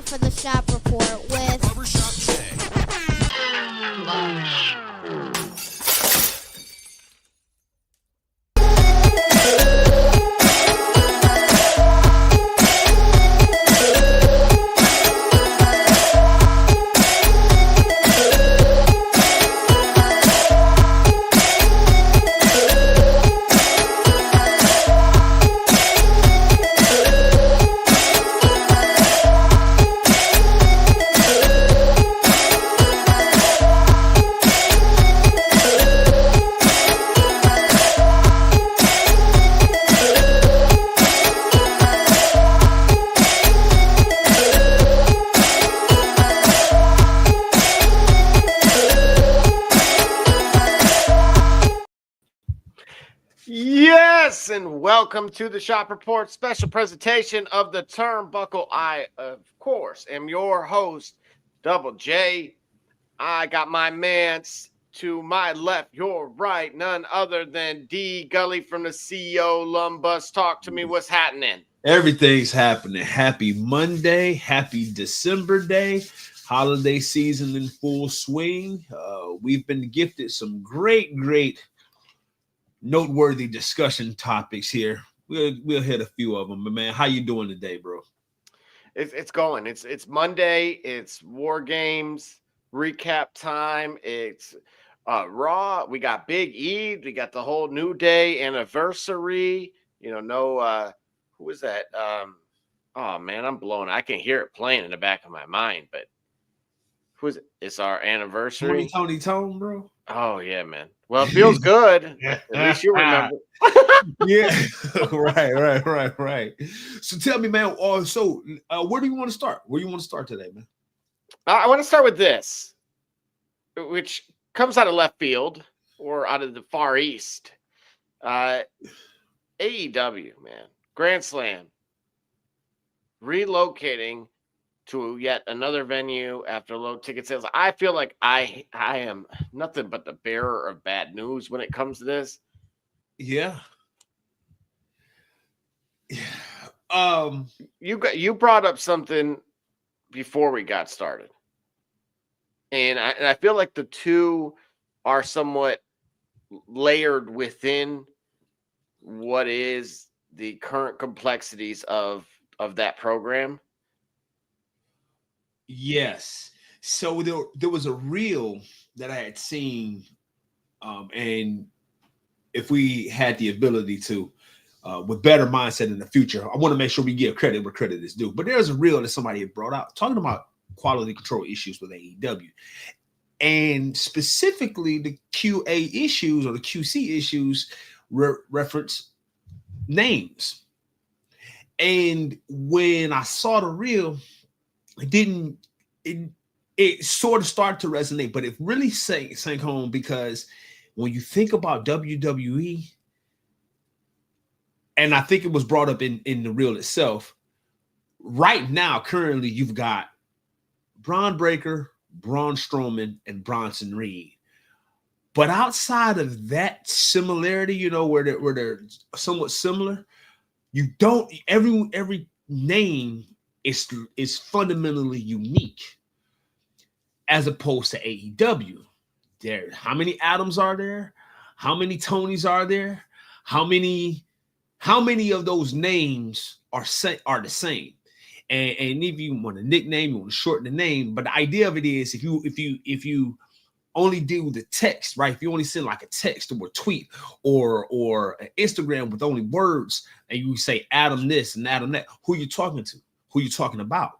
for the Shop Report with Barbershop Jay. Yes, and welcome to the Shop Report special presentation of the Turnbuckle. I, of course, am your host, Double J. I got my mans to my left, your right, none other than D Gully from the CEO Lumbus. Talk to me, what's happening? Everything's happening. Happy Monday, happy December day, holiday season in full swing. We've been gifted some great noteworthy discussion topics here. We'll hit a few of them. But man, how you doing today, bro? It's going. It's Monday. It's War Games recap time. It's Raw. We got Big E. We got the whole New Day anniversary. Who is that? Oh man, I'm blown. I can hear it playing in the back of my mind. But who is it? It's our anniversary. Tony Tone, bro. Oh yeah, man. Well, it feels good. At least you remember. Yeah, right. So tell me, man. Where do you want to start? Where do you want to start today, man? I want to start with this, which comes out of left field or out of the Far East. AEW, man, Grand Slam, relocating to yet another venue after low ticket sales. I feel like I am nothing but the bearer of bad news when it comes to this. Yeah. You brought up something before we got started, and I feel like the two are somewhat layered within what is the current complexities of that program. Yes. So there was a reel that I had seen, and if we had the ability to, with better mindset in the future, I want to make sure we give credit where credit is due. But there's a reel that somebody had brought out talking about quality control issues with AEW, and specifically the QA issues or the QC issues reference names. And when I saw the reel, it sort of started to resonate, but it really sank home, because when you think about WWE, and I think it was brought up in the reel itself, right now, currently, you've got Braun Breaker, Braun Strowman, and Bronson Reed. But outside of that similarity, where they're somewhat similar, you don't, every name is fundamentally unique, as opposed to AEW. How many Adams are there? How many Tonys are there? How many of those names are the same? And if you want a nickname, you want to shorten the name. But the idea of it is, if you only do the text, right? If you only send like a text or a tweet or an Instagram with only words, and you say Adam this and Adam that, who you talking to? Who you talking about?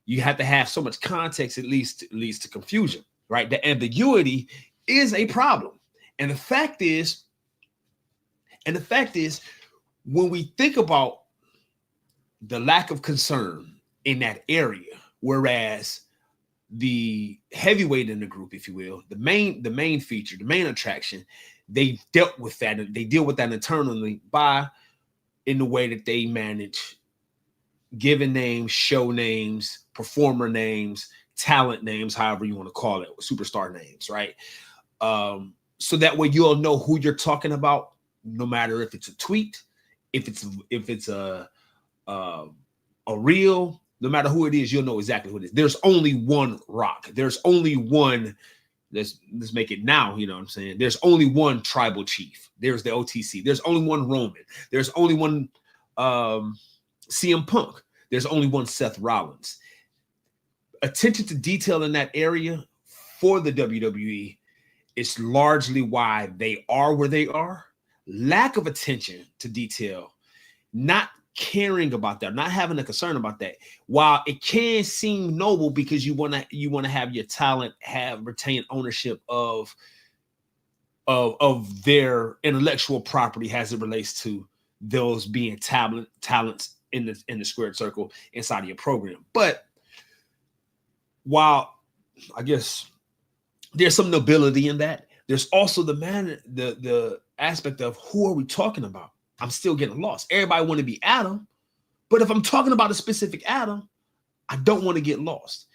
You have to have so much context, it leads to confusion, right? The ambiguity is a problem. And the fact is, when we think about the lack of concern in that area, whereas the heavyweight in the group, if you will, the main feature, the main attraction, they dealt with that, and they deal with that internally in the way that they manage given names, show names, performer names, talent names, however you want to call it, superstar names, right? So that way you'll know who you're talking about, no matter if it's a tweet, if it's a reel, No matter who it is, you'll know exactly who it is. There's only one Rock. There's only one. Let's make it now. You know what I'm saying? There's only one tribal chief. There's the OTC. There's only one Roman. There's only one CM Punk. There's only one Seth Rollins. Attention to detail in that area for the WWE is largely why they are where they are. Lack of attention to detail, not caring about that, not having a concern about that. While it can seem noble because you want to have your talent retain ownership of their intellectual property as it relates to those being talents in the squared circle inside of your program. But while I guess there's some nobility in that, there's also the aspect of who are we talking about? I'm still getting lost. Everybody want to be Adam, but if I'm talking about a specific Adam, I don't want to get lost.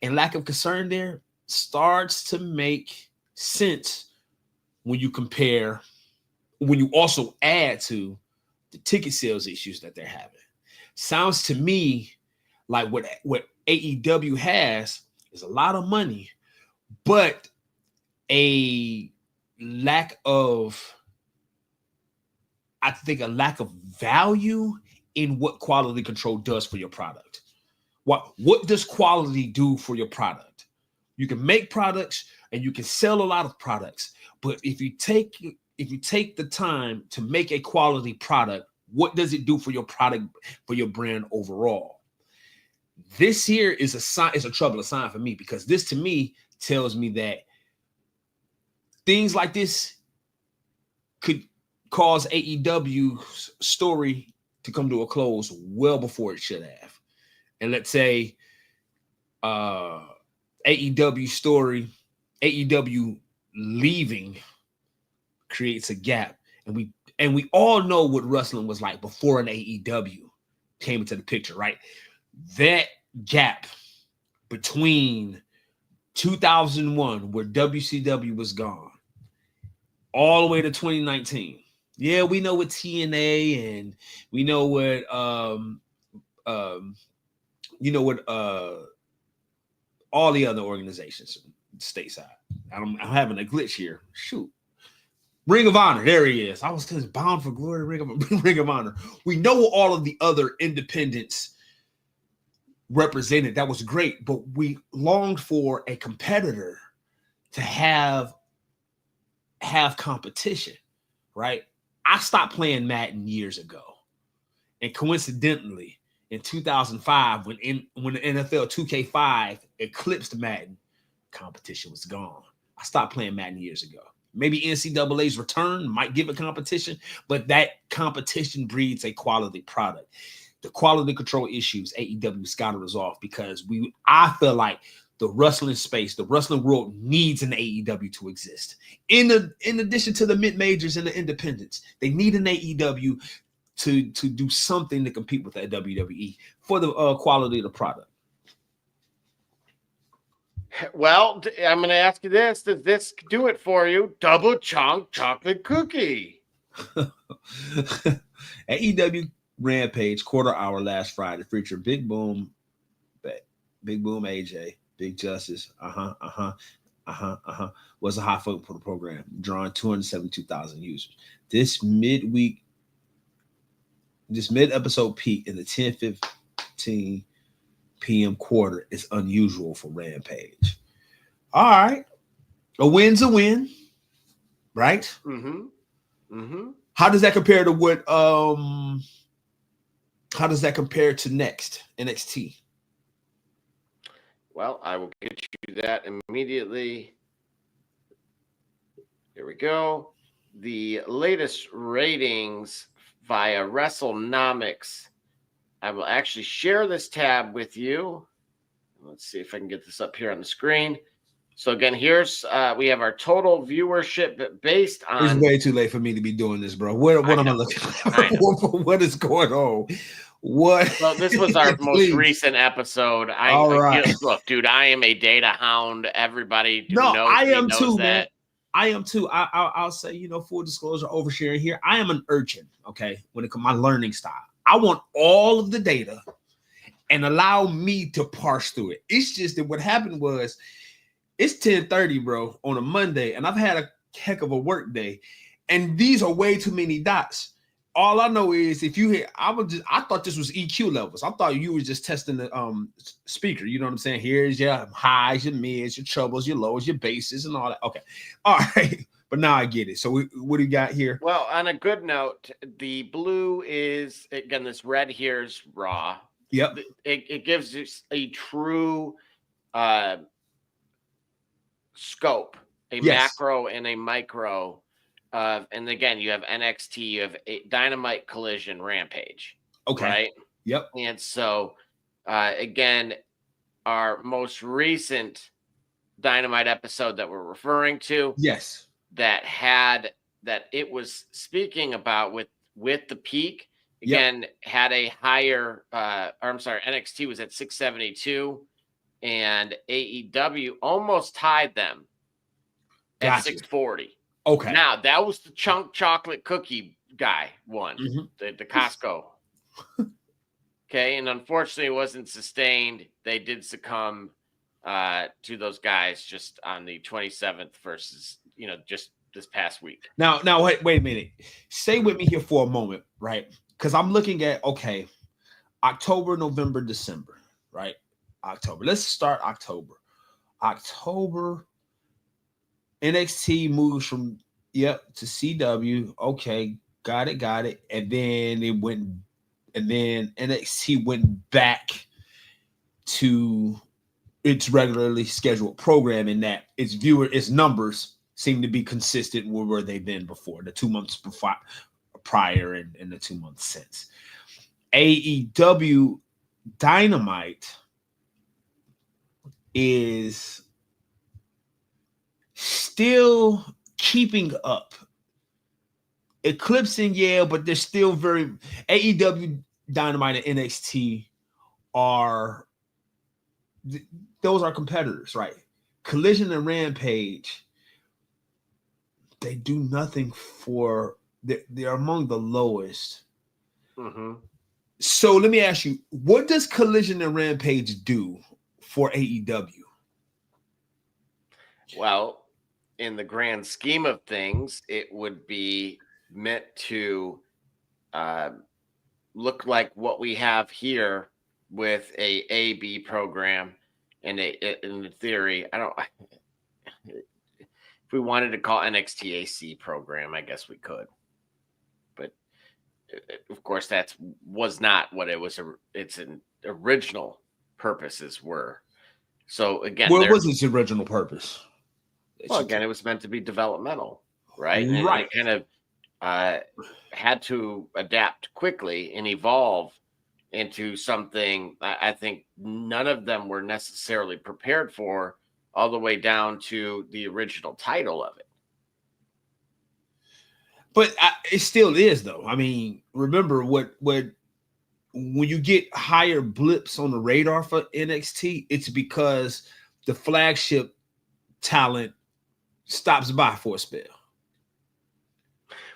And lack of concern there starts to make sense when you also add to the ticket sales issues that they're having. Sounds to me like what AEW has is a lot of money, but a lack of value in what quality control does for your product. What does quality do for your product? You can make products and you can sell a lot of products, but if you take the time to make a quality product, what does it do for your product, for your brand overall? This here is a troubling sign for me, because this to me tells me that things like this could cause AEW's story to come to a close well before it should have. And let's say AEW leaving creates a gap. And we all know what wrestling was like before an AEW came into the picture, right? That gap between 2001, where WCW was gone, all the way to 2019. Yeah, we know what TNA and we know what all the other organizations stateside. I'm having a glitch here. Shoot. Ring of Honor, there he is. I was just Bound for Glory, Ring of Honor. We know all of the other independents represented. That was great, but we longed for a competitor to have competition, right? I stopped playing Madden years ago, and coincidentally, in 2005, when the NFL 2K5 eclipsed Madden, competition was gone. I stopped playing Madden years ago. Maybe NCAA's return might give a competition, but that competition breeds a quality product. The quality control issues AEW's got to resolve, because I feel like the wrestling space, the wrestling world needs an AEW to exist. In addition to the mid-majors and the independents, they need an AEW to do something to compete with that WWE for the quality of the product. Well, I'm going to ask you this. Does this do it for you? Double chunk chocolate cookie. AEW Rampage quarter hour last Friday featured Big Boom AJ, Big Justice, was a hot foot for the program, drawing 272,000 users. This mid-episode peak in the 10:15 p.m. quarter is unusual for Rampage. All right. A win's a win, right? Mm-hmm. Mm-hmm. How does that compare to what how does that compare to NXT? Well, I will get you that immediately. Here we go. The latest ratings via WrestleNomics. I will actually share this tab with you. Let's see if I can get this up here on the screen. So again, here's we have our total viewership based on. It's way too late for me to be doing this, bro. What am I looking at? What is going on? What? Well, this was our most recent episode. All right. Look, dude, I am a data hound. Everybody knows I am knows too, that. man. I am too. I'll say, full disclosure, oversharing here. I am an urchin, okay, when it comes to my learning style. I want all of the data, and allow me to parse through it. It's just that what happened was it's 10:30, bro, on a Monday, and I've had a heck of a work day, and these are way too many dots. All I know is if you hear, I thought this was EQ levels. I thought you were just testing the speaker. You know what I'm saying? Here's your highs, your mids, your trebles, your lows, your basses, and all that. Okay, all right. But now I get it. So what do you got here? Well, on a good note, the blue is, again, this red here is raw. Yep. It gives us a true scope, a macro and a micro. And again, you have NXT, you have Dynamite, Collision, Rampage. Okay. Right? Yep. And so, again, our most recent Dynamite episode that we're referring to. Yes. That it was speaking about with the peak. Again, had a higher, NXT was at 672 and AEW almost tied them at 640. Okay. Now, that was the chunk chocolate cookie guy one, the Costco. Okay, and unfortunately it wasn't sustained. They did succumb to those guys just on the 27th versus, just this past week. Now wait a minute. Stay with me here for a moment, right? Because I'm looking at, okay, October, November, December, right? October. Let's start October. October, NXT moves from to CW. Okay, got it. And then NXT went back to its regularly scheduled programming that its numbers seem to be consistent with where they've been before, the 2 months prior and the 2 months since. AEW Dynamite is still keeping up, eclipsing, but they're still very AEW Dynamite and NXT those are competitors, right? Collision and Rampage, they do nothing for, they're among the lowest. So let me ask you, what does Collision and Rampage do for AEW? Well, in the grand scheme of things, it would be meant to look like what we have here with a A/B program, and in theory, if we wanted to call NXT AC program, I guess we could, but of course that was not what it was. Its original purposes were. So again, what was its original purpose? Well, again, it was meant to be developmental, right? And right. it kind of had to adapt quickly and evolve into something I think none of them were necessarily prepared for, all the way down to the original title of it. But it still is, though. I mean, remember when you get higher blips on the radar for NXT, it's because the flagship talent stops by for a spell.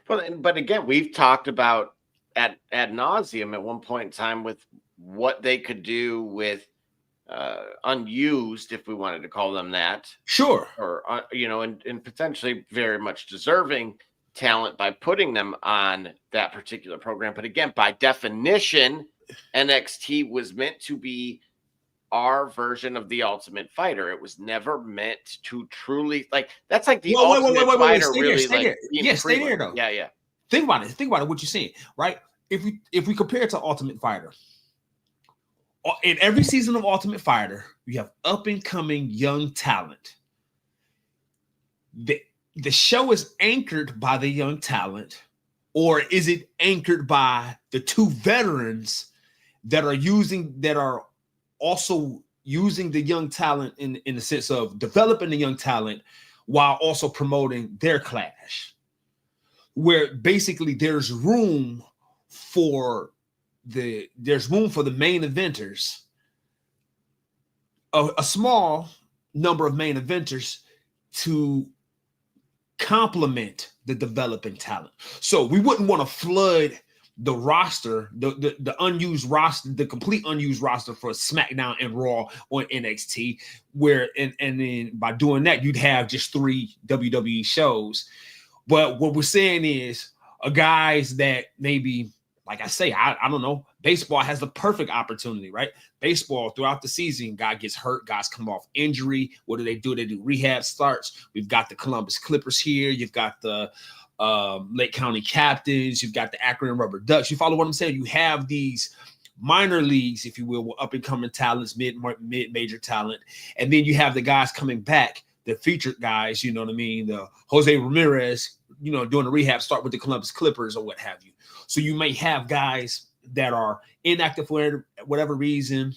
Well, but again, we've talked about ad nauseum at one point in time with what they could do with unused, if we wanted to call them that. Sure. Or, and potentially very much deserving talent by putting them on that particular program. But again, by definition, NXT was meant to be our version of the Ultimate Fighter. It was never meant to truly, that's like the Ultimate Fighter. Really, stay there though. Yeah. Think about it. What you're saying, right? If we compare it to Ultimate Fighter, in every season of Ultimate Fighter, you have up and coming young talent. The show is anchored by the young talent, or is it anchored by the two veterans that are also using the young talent in the sense of developing the young talent while also promoting their clash, where basically there's room for the main eventers, a small number of main eventers to complement the developing talent. So we wouldn't want to flood the roster, the unused roster, the complete unused roster for SmackDown and Raw on NXT, where and then by doing that, you'd have just 3 WWE shows. But what we're saying is guys that maybe, like I say, I don't know, baseball has the perfect opportunity, right? Baseball throughout the season, guy gets hurt, guys come off injury. What do? They do rehab starts. We've got the Columbus Clippers here. You've got the Lake County Captains. You've got the Akron Rubber Ducks. You follow what I'm saying? You have these minor leagues, if you will, with up-and-coming talents, mid-major talent. And then you have the guys coming back, the featured guys, you know what I mean? The Jose Ramirez, you know, doing the rehab start with the Columbus Clippers or what have you. So you may have guys that are inactive for whatever reason.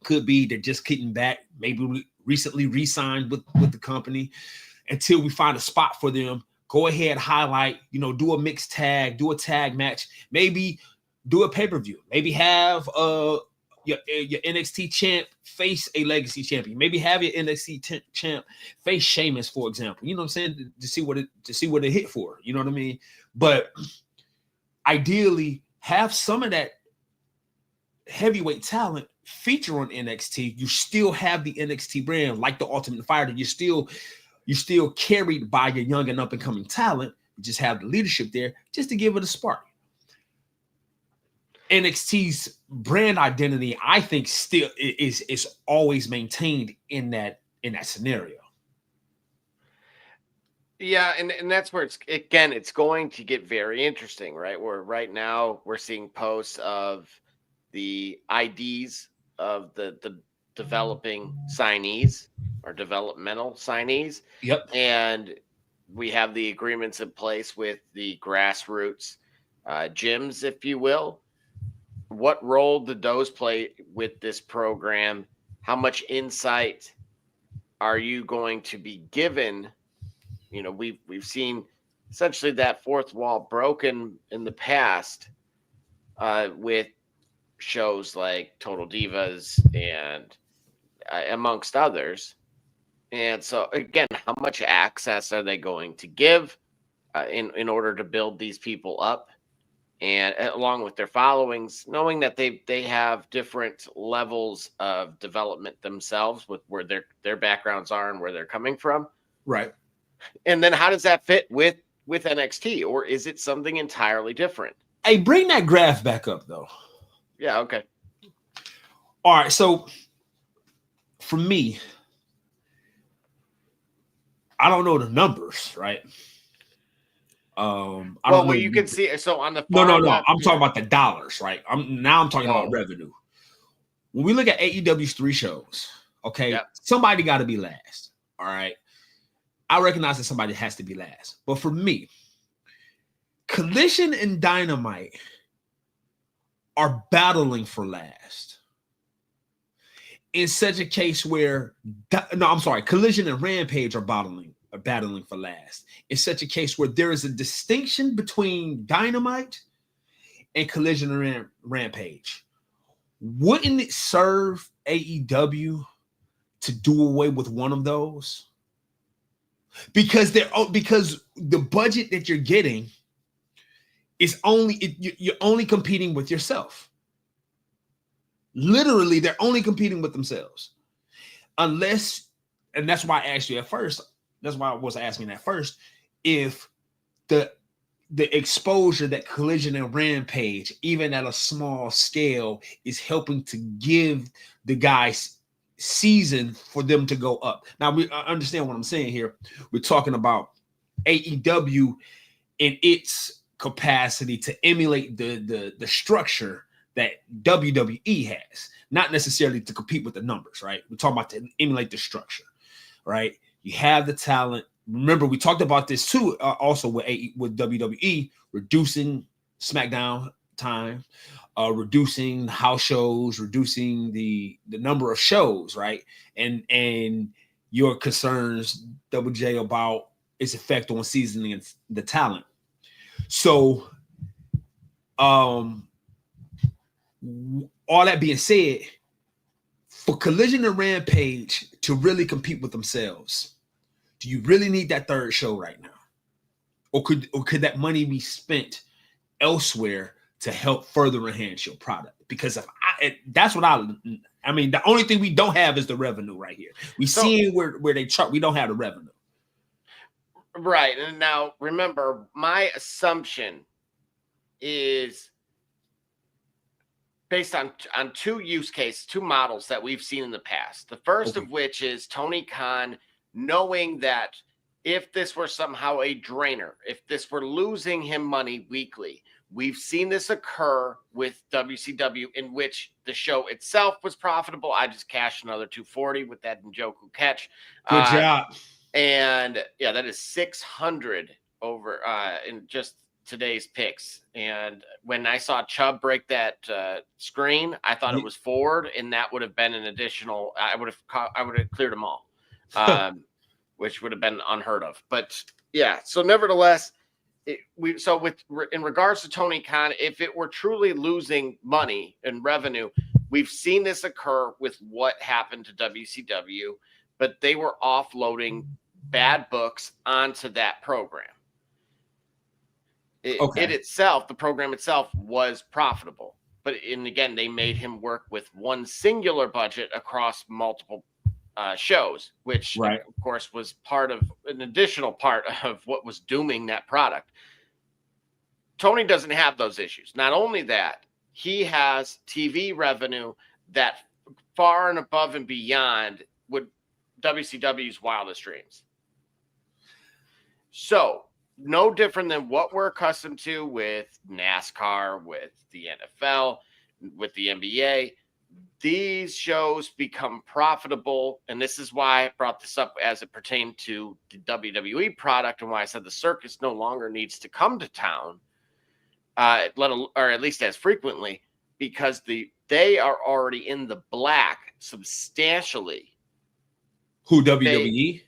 Could be they're just getting back, maybe recently re-signed with the company. Until we find a spot for them, go ahead, highlight, you know, do a mixed tag, do a tag match, maybe do a pay-per-view, maybe have your NXT champ face a legacy champion, maybe have your NXT champ face Sheamus, for example. You know what I'm saying? To see what it hit for. You know what I mean? But ideally, have some of that heavyweight talent feature on NXT. You still have the NXT brand, like the Ultimate Fighter. You're still carried by your young and up and coming talent. You just have the leadership there just to give it a spark. NXT's brand identity, I think, still is always maintained in that scenario. Yeah, and that's where it's going to get very interesting, right? Where right now we're seeing posts of the IDs of the developing signees or developmental signees. Yep. And we have the agreements in place with the grassroots gyms, if you will. What role did those play with this program? How much insight are you going to be given? You know, we've seen essentially that fourth wall broken in the past with shows like Total Divas and amongst others. And so, again, how much access are they going to give in order to build these people up? And along with their followings, knowing that they have different levels of development themselves with where their backgrounds are and where they're coming from. Right. And then how does that fit with NXT? Or is it something entirely different? Hey, bring that graph back up, though. Yeah, okay. All right, so for me, I don't know the numbers, right? You can see. So on the no. I'm talking about the dollars, right? I'm talking about revenue. When we look at AEW's 3 shows, okay, somebody got to be last. All right, I recognize that somebody has to be last, but for me, Collision and Dynamite are battling for last. In such a case where, Collision and Rampage are battling for last. In such a case where there is a distinction between Dynamite and Collision and Rampage. Wouldn't it serve AEW to do away with one of those? Because the budget that you're getting is you're only competing with yourself. Literally, they're only competing with themselves. Unless, and that's why I asked you at first, that's why I was asking at first, if the exposure that Collision and Rampage, even at a small scale, is helping to give the guys season for them to go up. Now, we understand what I'm saying here. We're talking about AEW in its capacity to emulate the structure that WWE has, not necessarily to compete with the numbers, right? We're talking about to emulate the structure, right? You have the talent. Remember, we talked about this too, also with WWE, reducing SmackDown time, reducing house shows, reducing the number of shows, right? And your concerns, Double J, about its effect on seasoning the talent. So, all that being said, for Collision and Rampage to really compete with themselves, do you really need that third show right now? Or could that money be spent elsewhere to help further enhance your product. Because that's what I mean, the only thing we don't have is the revenue right here. We seeing where they chart. We don't have the revenue. Right. And now remember, my assumption is based on two use cases, two models that we've seen in the past. The first of which is Tony Khan knowing that if this were somehow a drainer, if this were losing him money weekly, we've seen this occur with WCW, in which the show itself was profitable. I just cashed another $240 with that Njoku catch. Good job. And yeah, that is 600 over in just today's picks. And when I saw Chubb break that screen, I thought it was forward, and that would have been an additional. I would have cleared them all, which would have been unheard of. But yeah, so nevertheless. In regards to Tony Khan, if it were truly losing money and revenue, we've seen this occur with what happened to WCW, but they were offloading bad books onto that program. The program itself was profitable, but again, they made him work with one singular budget across multiple shows, which of course was an additional part of what was dooming that product. Tony doesn't have those issues. Not only that, he has TV revenue that far and above and beyond would WCW's wildest dreams. So no different than what we're accustomed to with NASCAR, with the NFL, with the NBA. These shows become profitable, and this is why I brought this up as it pertained to the WWE product, and why I said the circus no longer needs to come to town, or at least as frequently, because they are already in the black substantially. Who, WWE?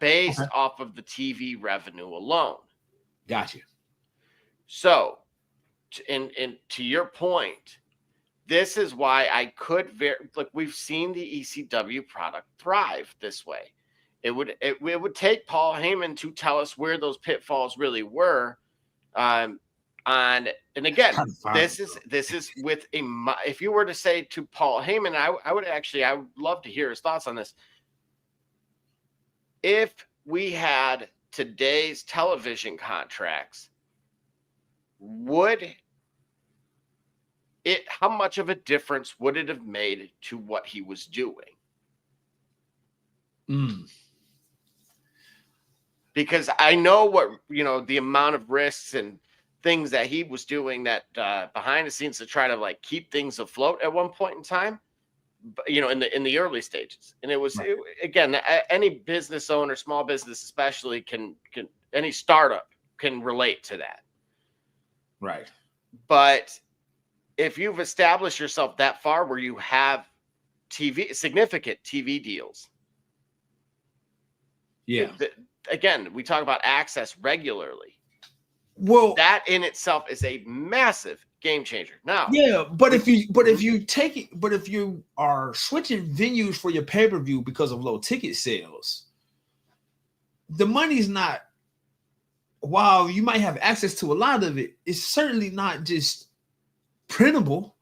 Based off of the TV revenue alone. Gotcha. So, and to your point, this is why I could we've seen the ECW product thrive this way. It would take Paul Heyman to tell us where those pitfalls really were. And again, this is with if you were to say to Paul Heyman, I would love to hear his thoughts on this. If we had today's television contracts, how much of a difference would it have made to what he was doing? Because I know the amount of risks and things that he was doing that behind the scenes to try to keep things afloat at one point in time, in the early stages. And it was again, any business owner, small business especially, can any startup can relate to that. Right. But if you've established yourself that far where you have significant TV deals. Yeah. Again, we talk about access regularly. Well, that in itself is a massive game changer. Now, yeah, but if you are switching venues for your pay-per-view because of low ticket sales, the money's not, while you might have access to a lot of it, it's certainly not just printable.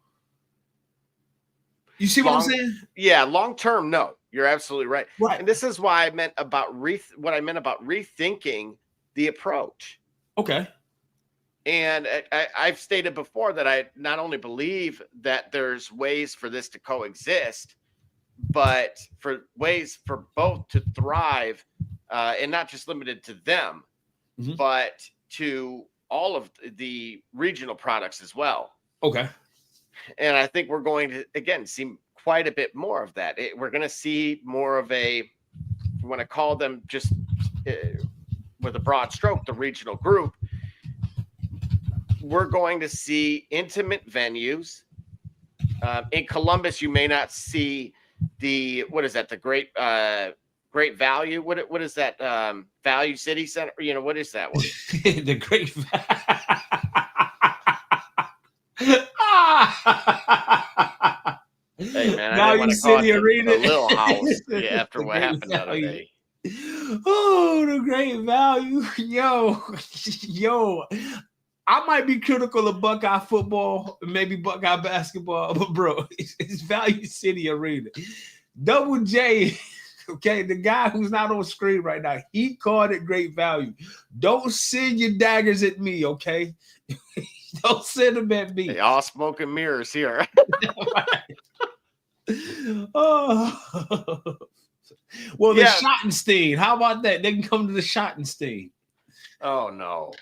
You see what I'm saying? Yeah, long term, no. You're absolutely right. Right. And this is why I meant about rethinking the approach. Okay. And I've stated before that I not only believe that there's ways for this to coexist, but for ways for both to thrive, and not just limited to them, but to all of the regional products as well. Okay. And I think we're going to, again, see quite a bit more of that. We're going to see more of a, if you want to call them just with a broad stroke, the regional group. We're going to see intimate venues. In Columbus, you may not see the Great Value. What is that? Value City Center? What is that one? The Great Hey man, Value City Arena, the Little House. After what happened the other day. Oh, the Great Value, yo. I might be critical of Buckeye football, maybe Buckeye basketball, but bro, it's Value City Arena. Double J, okay, the guy who's not on screen right now, he called it great value. Don't send your daggers at me, okay? Don't send them at me. They all smoke and mirrors here. Oh. Well, the Schottenstein. How about that? They can come to the Schottenstein. Oh, no.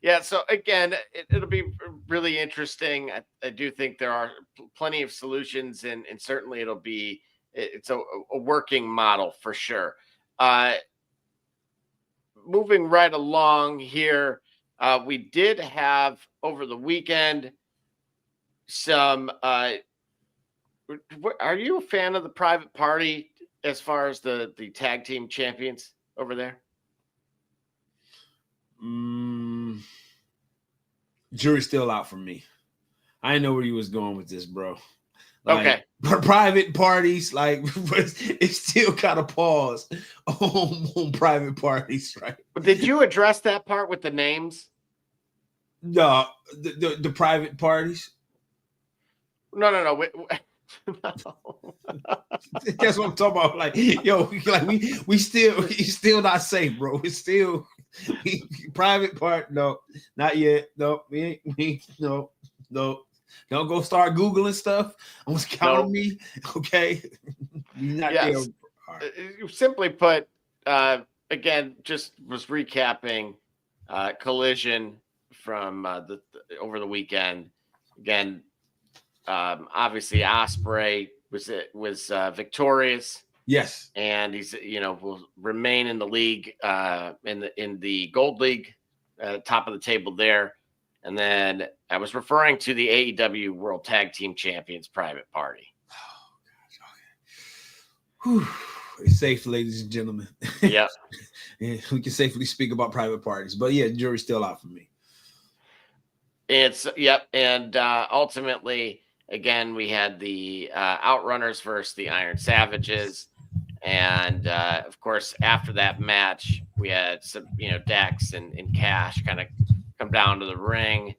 Yeah, so again, it'll be really interesting. I do think there are plenty of solutions, and certainly it's a working model for sure. Moving right along here, we did have over the weekend some. Are you a fan of the private party as far as the tag team champions over there? Jury's still out for me. I didn't know where you was going with this, bro. Like, okay. Private parties, like, it still got to pause on private parties, right? But did you address that part with the names? No, the private parties. No. No. That's what I'm talking about. Like, yo, like we still not safe, bro. It's still private part. No, not yet. No, we no. Don't go start Googling stuff. Almost count on me. Okay. Not yes. Right. Simply put, again, just was recapping Collision from over the weekend. Again, obviously Ospreay was victorious. Yes. And he's will remain in the league in the Gold League, top of the table there. And then I was referring to the AEW World Tag Team Champions private party. Oh, gosh. Okay. It's safe, ladies and gentlemen. Yeah. Yeah. We can safely speak about private parties. But yeah, jury's still out for me. And ultimately, again, we had the Outrunners versus the Iron Savages. And of course, after that match, we had some, Dax and Cash kind of come down to the ring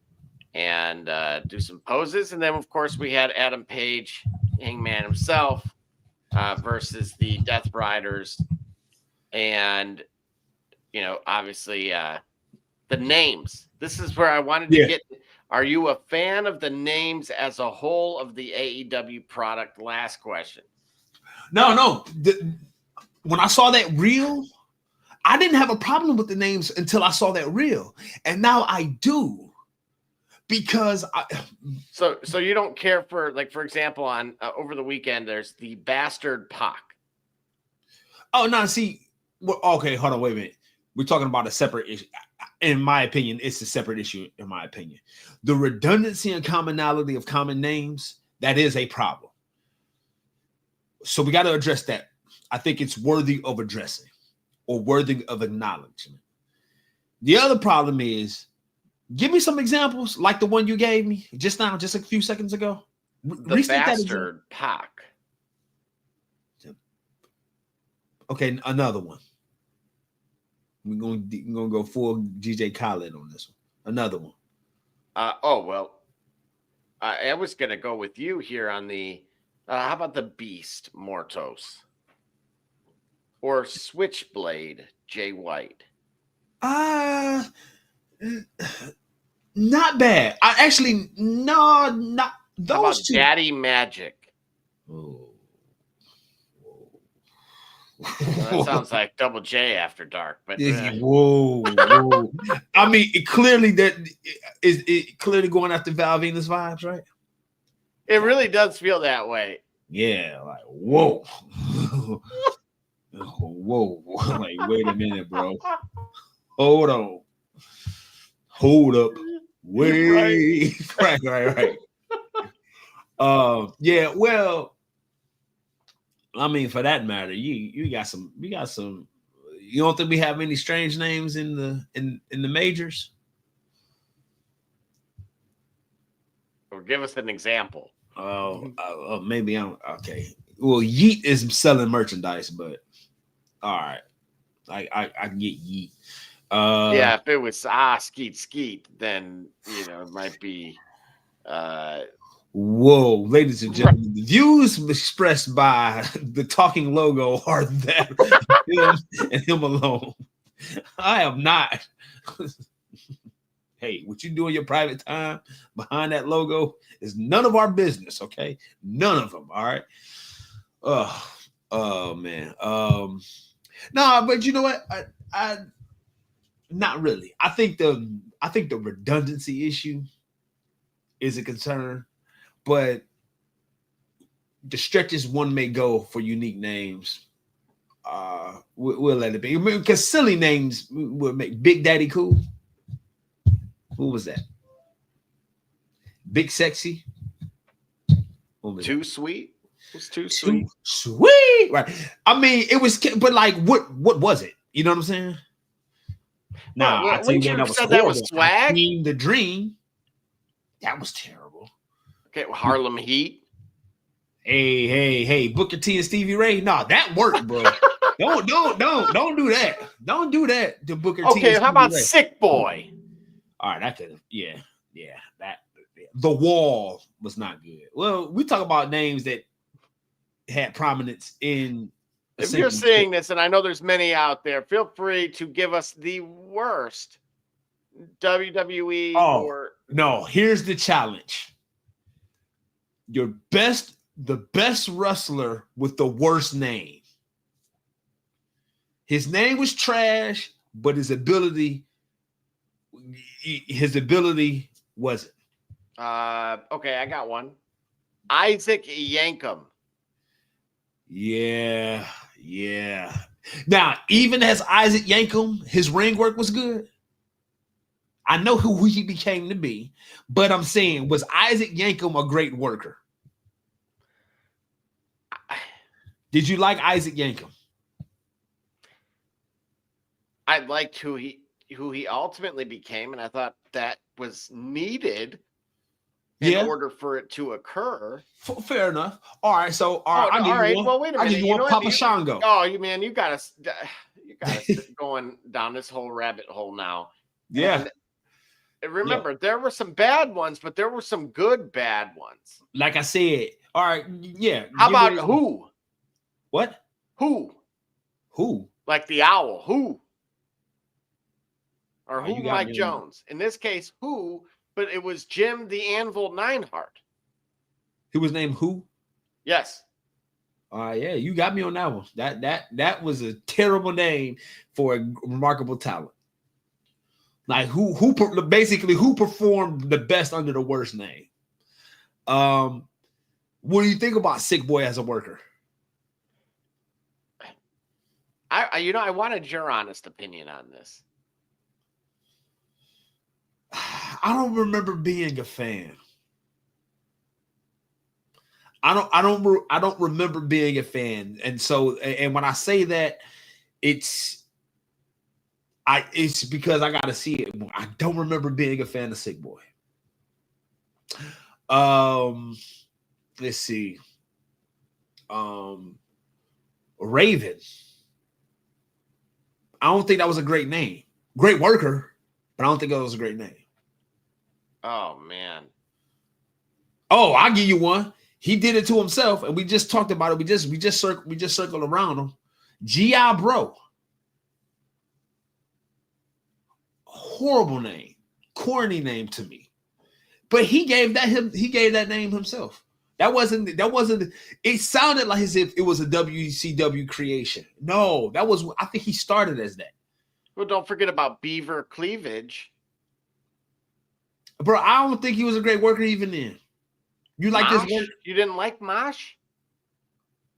and do some poses. And then, of course, we had Adam Page, Hangman himself, versus the Death Riders. And, obviously the names. This is where I wanted to get. Are you a fan of the names as a whole of the AEW product? Last question. No. When I saw that reel, I didn't have a problem with the names until I saw that reel. And now I do. Because So you don't care for, like, for example, on over the weekend, there's the Bastard Pac. Oh, no, see. Okay, hold on, wait a minute. We're talking about a separate issue. In my opinion, it's a separate issue, in my opinion. The redundancy and commonality of common names, that is a problem. So we got to address that. I think it's worthy of addressing or worthy of acknowledgement. The other problem is, give me some examples like the one you gave me just now, just a few seconds ago. The Bastard Pac. Okay, another one. We're gonna go full GJ Khaled on this one. Another one. I was gonna go with you here on the. How about the Beast Mortos or Switchblade Jay White? Not bad. Not those How about two. Daddy Magic? Oh. That sounds like Double J after dark, but whoa. I mean, it clearly going after Val Venus vibes, right? It really does feel that way. Yeah, like whoa. Whoa. Like, wait a minute, bro. Hold on. Hold up. Wait. Right. Yeah, well, I mean, for that matter, we got some. You don't think we have any strange names in the majors? Or give us an example. Maybe I'm okay. Well, Yeet is selling merchandise, but all right, I get Yeet. Yeah, if it was skeet, then it might be. Whoa, ladies and gentlemen, the views expressed by the talking logo are that him and him alone. I am not. Hey, what you do in your private time behind that logo is none of our business, okay? None of them, all right? Oh man. No, but you know what? I not really. I think the redundancy issue is a concern, but the stretches one may go for unique names. We'll let it be. Because silly names would make Big Daddy Cool. Who was that? Big Sexy. Too sweet. It was too sweet. Sweet. Right. I mean, it was, but like, what was it? You know what I'm saying? Nah, I tell you what, that was swag. The Dream. That was terrible. Okay, Harlem Heat. Hey, Booker T and Stevie Ray. Nah, that worked, bro. Don't do that. Don't do that to Booker T. Okay, how about Ray. Sick Boy? All right, that could have, yeah. That The Wall was not good. Well, we talk about names that had prominence in. If you're seeing this, and I know there's many out there, feel free to give us the worst WWE. No, here's the challenge. The best wrestler with the worst name. His name was trash, but his ability wasn't. Okay, I got one. Isaac Yankem. Yeah. Now, even as Isaac Yankem, his ring work was good. I know who he became to be, but I'm saying, was Isaac Yankem a great worker? Did you like Isaac Yankem? I liked who he ultimately became, and I thought that was needed in order for it to occur. Fair enough. All right, so all right. Well, wait a minute. You want Papa Shango? Oh, you got us going down this whole rabbit hole now. Yeah. And remember, there were some bad ones, but there were some good bad ones. Like I said, all right, yeah. How about who? What? Who? Like the owl. Who? Or who? Mike Jones. In this case, who? But it was Jim the Anvil Neidhart. He was named who? Yes. Yeah, you got me on that one. That was a terrible name for a remarkable talent. Like who performed the best under the worst name? What do you think about Sick Boy as a worker? I wanted your honest opinion on this. I don't remember being a fan. I don't remember being a fan, and when I say that, it's because I gotta see it. I don't remember being a fan of Sick Boy. Let's see. Raven. I don't think that was a great name. Great worker, but I don't think that was a great name. Oh man. Oh, I'll give you one. He did it to himself, and we just talked about it. We just circled around him. G.I. Bro. Horrible name, corny name to me. But he gave that name himself. That wasn't. It sounded like as if it was a WCW creation. No, I think he started as that. Well, don't forget about Beaver Cleavage. Bro, I don't think he was a great worker even then. You like Mosh? this work? You didn't like Mosh?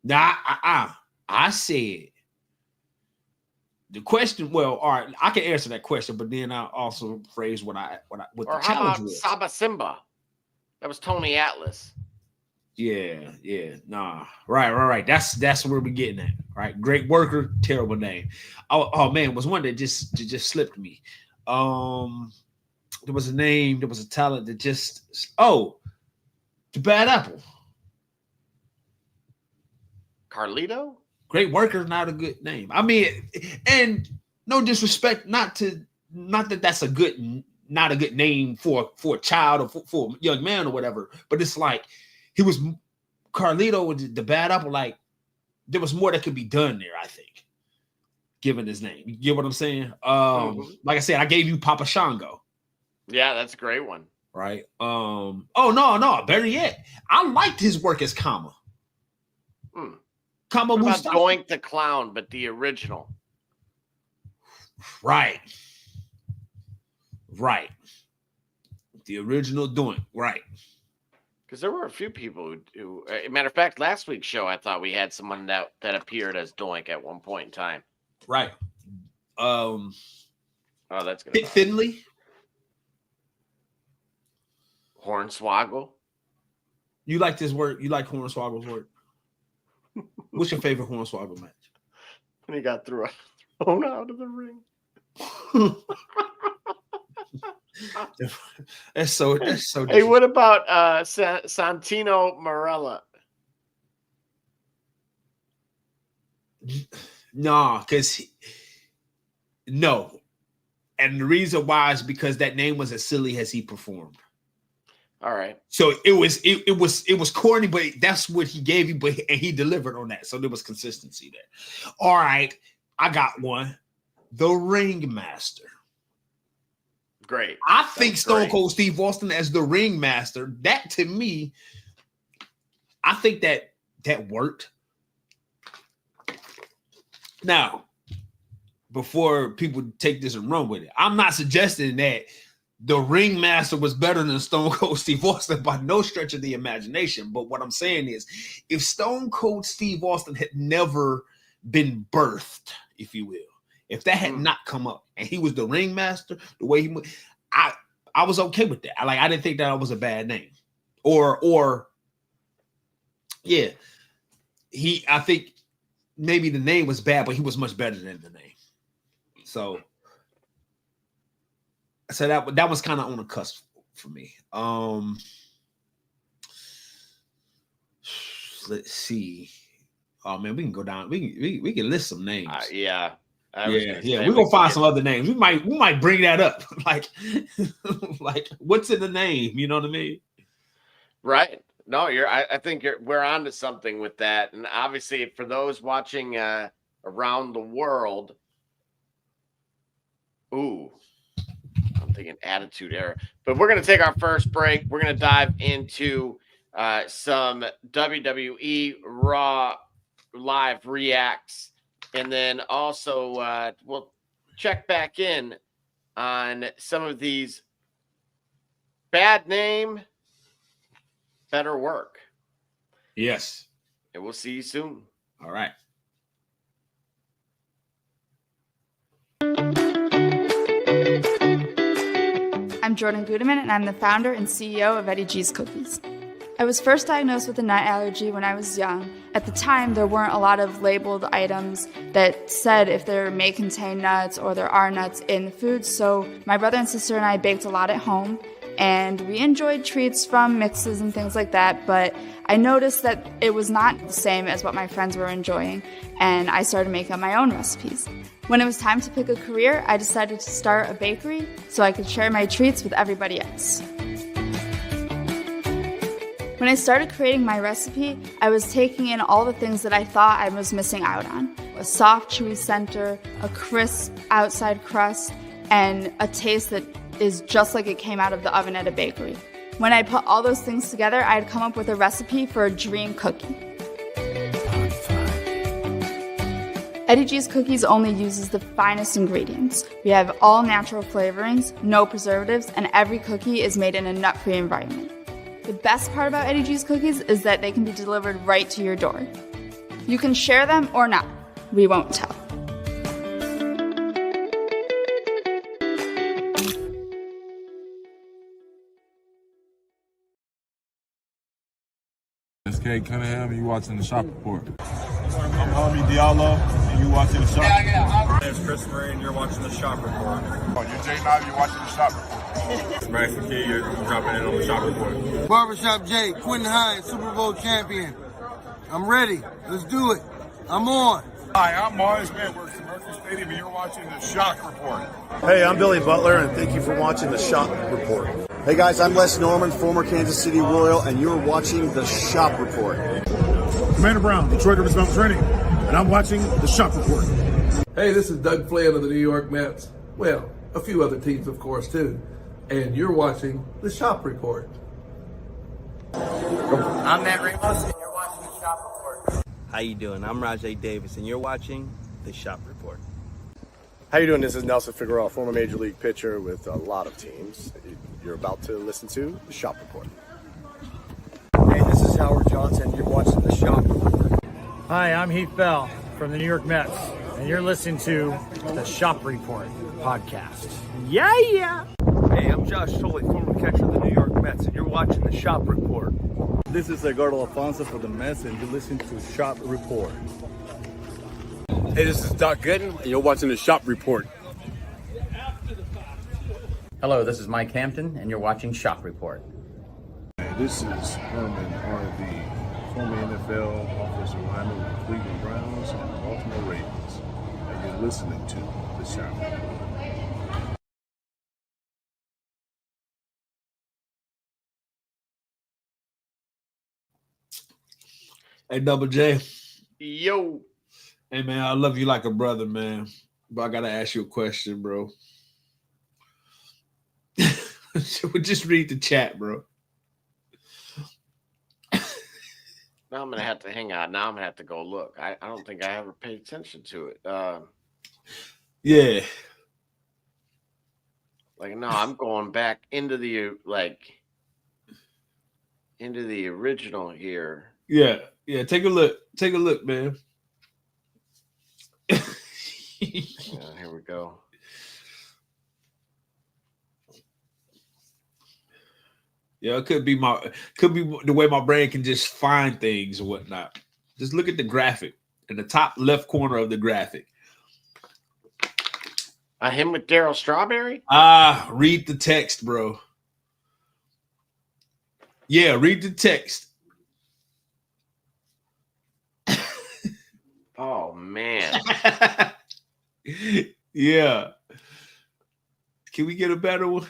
Nah, I said the question. Well, all right, I can answer that question, but then I'll also phrase what the challenge was. Saba Simba? That was Tony Atlas. Yeah, nah. Right. That's where we're getting at. Right, great worker, terrible name. Oh man, it was one that just slipped me. There was a name, there was a talent that the Bad Apple. Carlito? Great worker, not a good name. I mean, and no disrespect, not that that's not a good name for a child or for a young man or whatever, but it's like he was Carlito with the bad apple. Like there was more that could be done there, I think, given his name. You get what I'm saying? Like I said, I gave you Papa Shango. Yeah, that's a great one. Right. Oh no, better yet, I liked his work as Kama. Kama what about Mustafa. Doink the Clown, but the original? Right. The original Doink. Right. Because there were a few people who matter of fact, last week's show, I thought we had someone that appeared as Doink at one point in time. Right. Oh, that's good. Finley. Hornswoggle. You like this work? You like Hornswoggle's work? What's your favorite Hornswoggle match? When he got thrown out of the ring. That's so. Hey, what about Santino Marella? No, no, and the reason why is because that name was as silly as he performed. All right. So it was corny, but that's what he gave you, and he delivered on that. So there was consistency there. All right, I got one. The Ringmaster. Great. I think Stone Cold Steve Austin as the Ringmaster. That to me, I think that worked. Now, before people take this and run with it, I'm not suggesting that the Ringmaster was better than Stone Cold Steve Austin by no stretch of the imagination. But what I'm saying is, if Stone Cold Steve Austin had never been birthed, if you will, if that had not come up and he was the Ringmaster, the way he, I was okay with that. I didn't think that was a bad name, or yeah, I think maybe the name was bad, but he was much better than the name. So that was kind of on the cusp for me. Let's see. Oh man, we can go down. We can list some names. Yeah. We're gonna find some other names. We might bring that up. like what's in the name? You know what I mean? Right. No, I think we're on to something with that. And obviously for those watching around the world, I'm thinking Attitude Era. But we're gonna take our first break. We're gonna dive into some WWE Raw live reacts. And then also we'll check back in on some of these bad name, better work. Yes. And we'll see you soon. All right. I'm Jordan Gudeman, and I'm the founder and CEO of Eddie G's Cookies. I was first diagnosed with a nut allergy when I was young. At the time, there weren't a lot of labeled items that said if there may contain nuts or there are nuts in the food, so my brother and sister and I baked a lot at home, and we enjoyed treats from mixes and things like that, but I noticed that it was not the same as what my friends were enjoying, and I started making my own recipes. When it was time to pick a career, I decided to start a bakery so I could share my treats with everybody else. When I started creating my recipe, I was taking in all the things that I thought I was missing out on. A soft, chewy center, a crisp outside crust, and a taste that is just like it came out of the oven at a bakery. When I put all those things together, I had come up with a recipe for a dream cookie. Eddie G's Cookies only uses the finest ingredients. We have all natural flavorings, no preservatives, and every cookie is made in a nut-free environment. The best part about Eddie G's Cookies is that they can be delivered right to your door. You can share them or not. We won't tell. SK Cunningham, and you watching the Shop Report. I'm Homie Diallo, and you watching the Shop Report. My name's Chris Murray, and you're watching the Shop Report. You're Jay Knight, you're watching the Shop Report. It's Braxton Key, you're dropping in on the Shop Report. Barbershop Jay, Quentin Hines, Super Bowl champion. I'm ready. Let's do it. I'm on. Hi, I'm Mars Man, works the Murphy Stadium, and you're watching the Shock Report. Hey, I'm Billy Butler, and thank you for watching the Shop Report. Hey guys, I'm Les Norman, former Kansas City Royal, and you're watching the Shop Report. Commander Brown, Detroit Rivers Mountain Training, and I'm watching the Shop Report. Hey, this is Doug Flynn of the New York Mets. Well, a few other teams, of course, too. And you're watching the Shop Report. I'm Matt Ramos, and you're watching the Shop Report. How you doing? I'm Rajay Davis, and you're watching the Shop Report. How you doing? This is Nelson Figueroa, former Major League pitcher with a lot of teams. You're about to listen to the Shop Report. Hey, this is Howard Johnson. You're watching the Shop Report. Hi, I'm Heath Bell from the New York Mets, and you're listening to the Shop Report podcast. Yeah! Hey, I'm Josh Tolley, former catcher of the New York Mets, and you're watching the Shop Report. This is Edgardo Alfonso for the Mets, and you're listening to Shop Report. Hey, this is Doc Gooden, and you're watching the Shop Report. Hello, this is Mike Hampton, and you're watching Shop Report. Hey, this is Herman R.V., former NFL offensive lineman with the Cleveland Browns and the Baltimore Ravens, and you're listening to the Shop Report. Hey, Double J. Yo. Hey, man, I love you like a brother, man. But I got to ask you a question, bro. Just read the chat, bro. Now I'm going to have to hang on. Now I'm going to have to go look. I don't think I ever paid attention to it. Yeah. Like, no, I'm going back into the, into the original here. Yeah. Yeah. Take a look. Take a look, man. Yeah, here we go. Yeah, it could be the way my brain can just find things and whatnot. Just look at the graphic in the top left corner of the graphic. Him with Daryl Strawberry? Read the text, bro. Yeah, read the text. Oh, man. Yeah. Can we get a better one?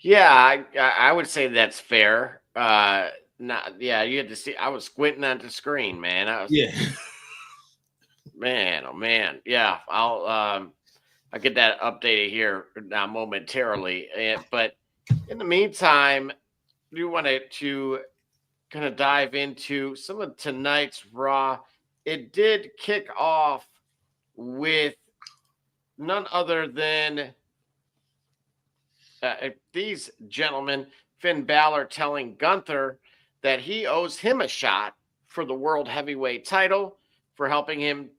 Yeah, I would say that's fair. You had to see. I was squinting at the screen, man. Man, oh man. Yeah, I'll get that updated here now momentarily. But in the meantime, we wanted to kind of dive into some of tonight's Raw. It did kick off with none other than these gentlemen, Finn Balor telling Gunther that he owes him a shot for the World Heavyweight title for helping him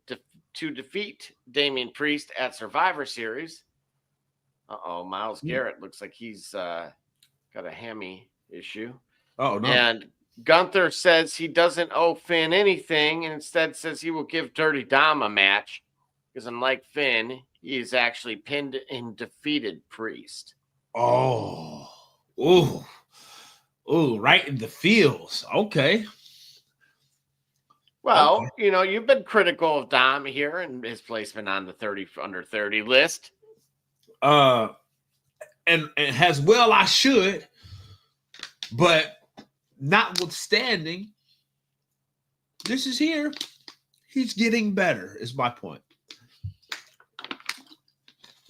to defeat Damian Priest at Survivor Series. Myles Garrett looks like he's got a hammy issue. Oh, no. And Gunther says he doesn't owe Finn anything and instead says he will give Dirty Dom a match because unlike Finn, he is actually pinned and defeated Priest. Oh, right in the feels. Okay. Well, you've been critical of Dom here and his placement on the under 30 list. And as well I should, but notwithstanding, this is here. He's getting better, is my point.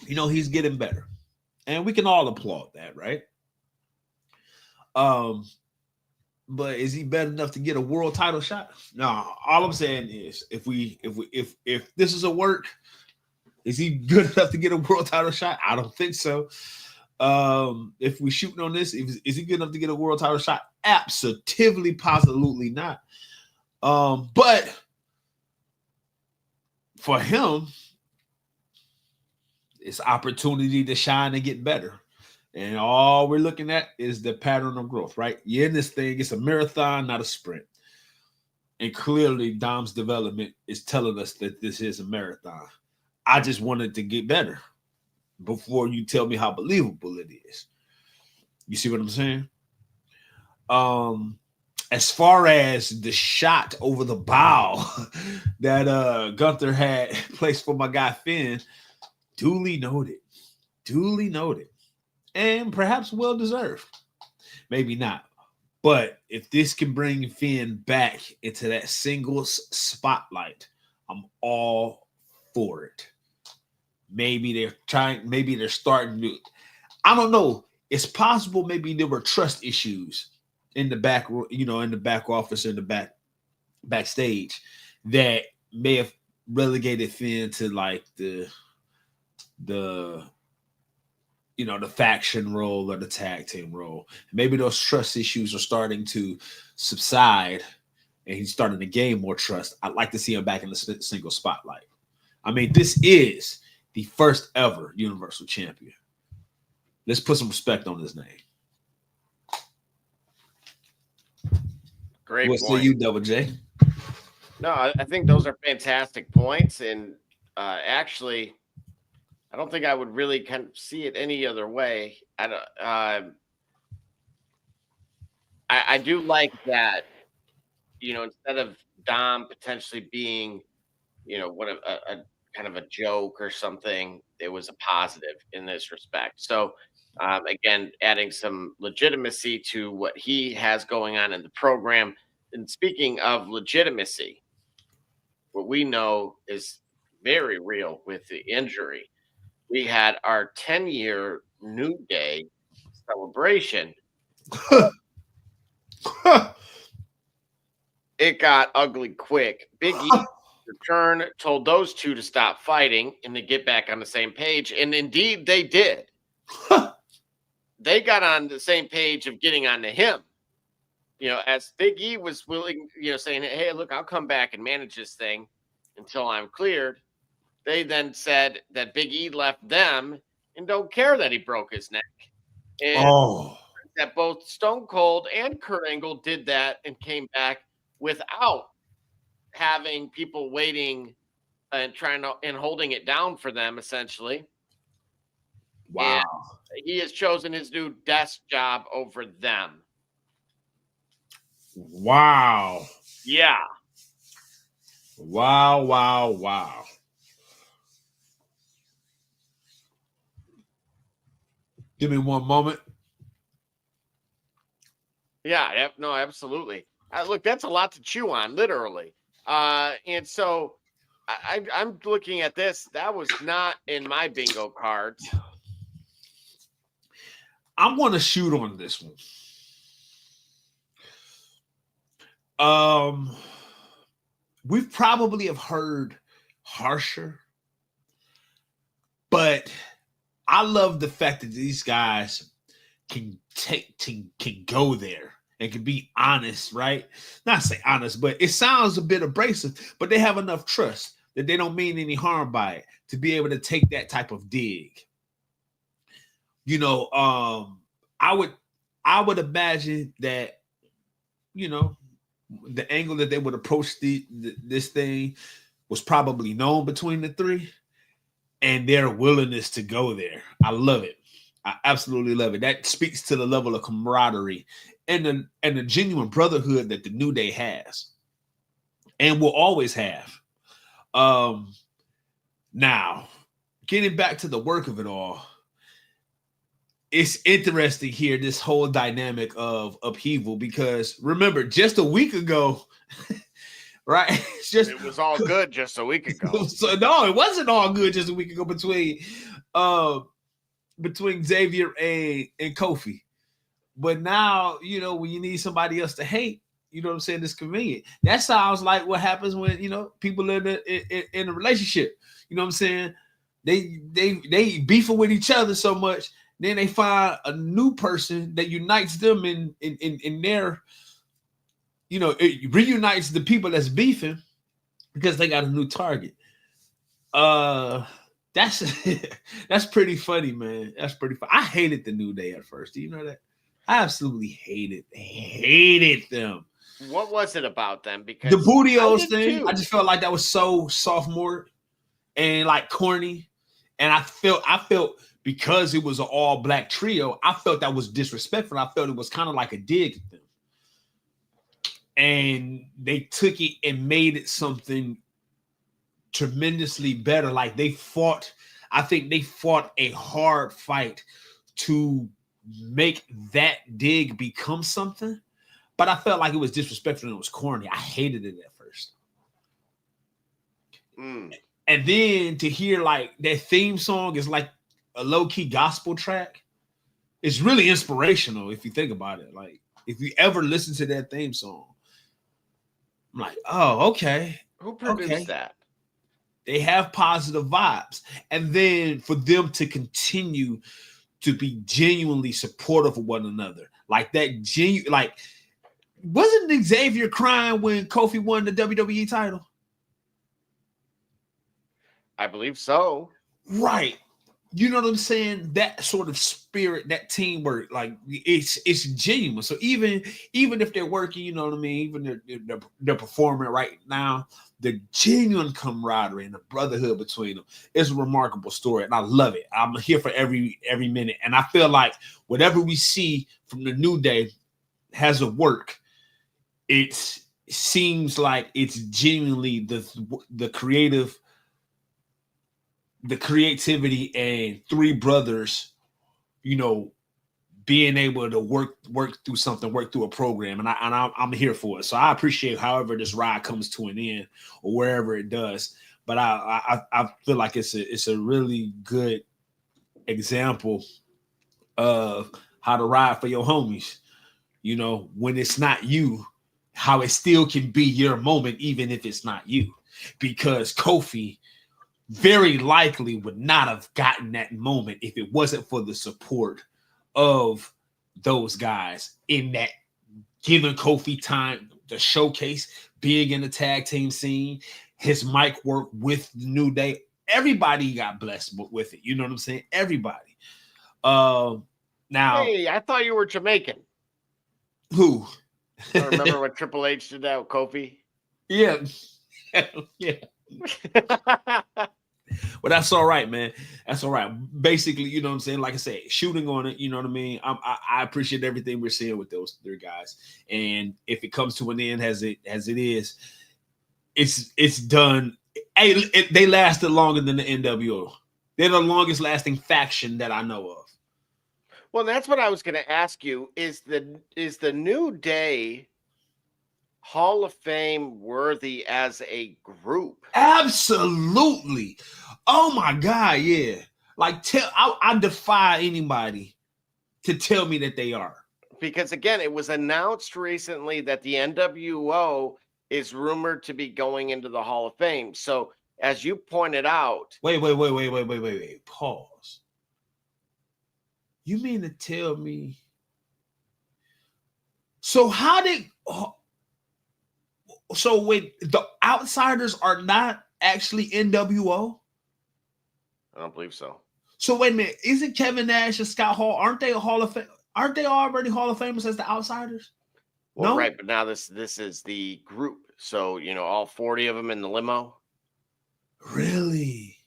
He's getting better. And we can all applaud that, right? But is he bad enough to get a world title shot? No. All I'm saying is, if this is a work, is he good enough to get a world title shot? I don't think so. If we're shooting on this, is he good enough to get a world title shot? Absolutely, positively not. But for him, it's opportunity to shine and get better. And all we're looking at is the pattern of growth, right? You're in this thing. It's a marathon, not a sprint. And clearly, Dom's development is telling us that this is a marathon. I just wanted to get better before you tell me how believable it is. You see what I'm saying? as far as the shot over the bow that Gunther had placed for my guy Finn, duly noted, and perhaps well deserved. Maybe not. But if this can bring Finn back into that singles spotlight, I'm all for it. Maybe they're starting to, I don't know. It's possible maybe there were trust issues in the back, in the back office, in the backstage that may have relegated Finn to like the faction role or the tag team role. Maybe those trust issues are starting to subside and he's starting to gain more trust. I'd like to see him back in the single spotlight. I mean, this is the first ever Universal Champion. Let's put some respect on his name. Great What point. say you, Double J? No, I think those are fantastic points. And actually, I don't think I would really kind of see it any other way. I do like that, instead of Dom potentially being, one of a kind of a joke or something, it was a positive in this respect. So again, adding some legitimacy to what he has going on in the program. And speaking of legitimacy, what we know is very real with the injury. We had our 10-year New Day celebration. It got ugly quick. Big E return told those two to stop fighting and to get back on the same page. And indeed, they did. They got on the same page of getting onto him. As Big E was willing, saying, hey, look, I'll come back and manage this thing until I'm cleared. They then said that Big E left them and don't care that he broke his neck. And that both Stone Cold and Kurt Angle did that and came back without having people waiting and holding it down for them, essentially. Wow. And he has chosen his new desk job over them. Wow. Yeah. Wow. Give me one moment. Yeah, no, absolutely. Look, that's a lot to chew on, literally. And so I'm looking at this. That was not in my bingo cards. I'm going to shoot on this one. We probably have heard harsher, but I love the fact that these guys can go there and can be honest, right? Not say honest, but it sounds a bit abrasive, but they have enough trust that they don't mean any harm by it to be able to take that type of dig. I would imagine that, the angle that they would approach this thing was probably known between the three, and their willingness to go there. I love it. I absolutely love it. That speaks to the level of camaraderie and the genuine brotherhood that the New Day has and will always have. Now, getting back to the work of it all, it's interesting here, this whole dynamic of upheaval, because remember, just a week ago, right? It was all good just a week ago. So no, it wasn't all good just a week ago between Xavier and Kofi. But now, when you need somebody else to hate, you know what I'm saying, it's convenient. That sounds like what happens when, people in a relationship. You know what I'm saying? They beefing with each other so much, then they find a new person that unites them in their, it reunites the people that's beefing because they got a new target. That's pretty funny, man. That's pretty funny. I hated the New Day at first. Do you know that? I absolutely hated them. What was it about them? Because the Bootios thing, I just felt like that was so sophomore and like corny. And I felt because it was an all-black trio, I felt that was disrespectful. I felt it was kind of like a dig at them. and they took it and made it something tremendously better. Like I think they fought a hard fight to make that dig become something, but I felt like it was disrespectful and it was corny. I hated it at first. And then to hear like that theme song is like a low-key gospel track. It's really inspirational if you think about it. Like if you ever listen to that theme song, I'm like, oh, okay. Who produced that? They have positive vibes. And then for them to continue to be genuinely supportive of one another. Like that wasn't Xavier crying when Kofi won the WWE title? I believe so. Right. You know what I'm saying? That sort of spirit, that teamwork, like it's genuine. So even if they're working, you know what I mean, even they're performing right now, the genuine camaraderie and the brotherhood between them is a remarkable story, and I love it. I'm here for every minute, and I feel like whatever we see from the New Day has a work. It seems like it's genuinely the creativity and three brothers, you know, being able to work through something, work through a program, and I'm here for it. So I appreciate however this ride comes to an end or wherever it does. But I feel like it's a really good example of how to ride for your homies. You know, when it's not you, how it still can be your moment, even if it's not you, because Kofi very likely would not have gotten that moment if it wasn't for the support of those guys in that giving Kofi time to showcase, being in the tag team scene, his mic work with the New Day. Everybody got blessed with it. You know what I'm saying? Everybody. Now, hey, I thought you were Jamaican. Who? I remember when Triple H did that with Kofi. Yeah. Yeah. Well, that's all right, man. That's all right. Basically, you know what I'm saying? Like I said, shooting on it, you know what I mean? I appreciate everything we're seeing with those three guys. And if it comes to an end as it is, it's done. Hey, they lasted longer than the NWO. They're the longest lasting faction that I know of. Well, that's what I was going to ask you. Is the New Day Hall of Fame worthy as a group? Absolutely. Oh my God, yeah. Like I defy anybody to tell me that they are. Because again, it was announced recently that the NWO is rumored to be going into the Hall of Fame. So as you pointed out, wait. Pause. You mean to tell me? So how did? So wait, the Outsiders are not actually NWO? I don't believe so. So wait a minute, isn't Kevin Nash and Scott Hall? Aren't they a Hall of Fame? Aren't they already Hall of Famers as the Outsiders? Well, no, right, but now this is the group. So you know, all 40 of them in the limo. Really?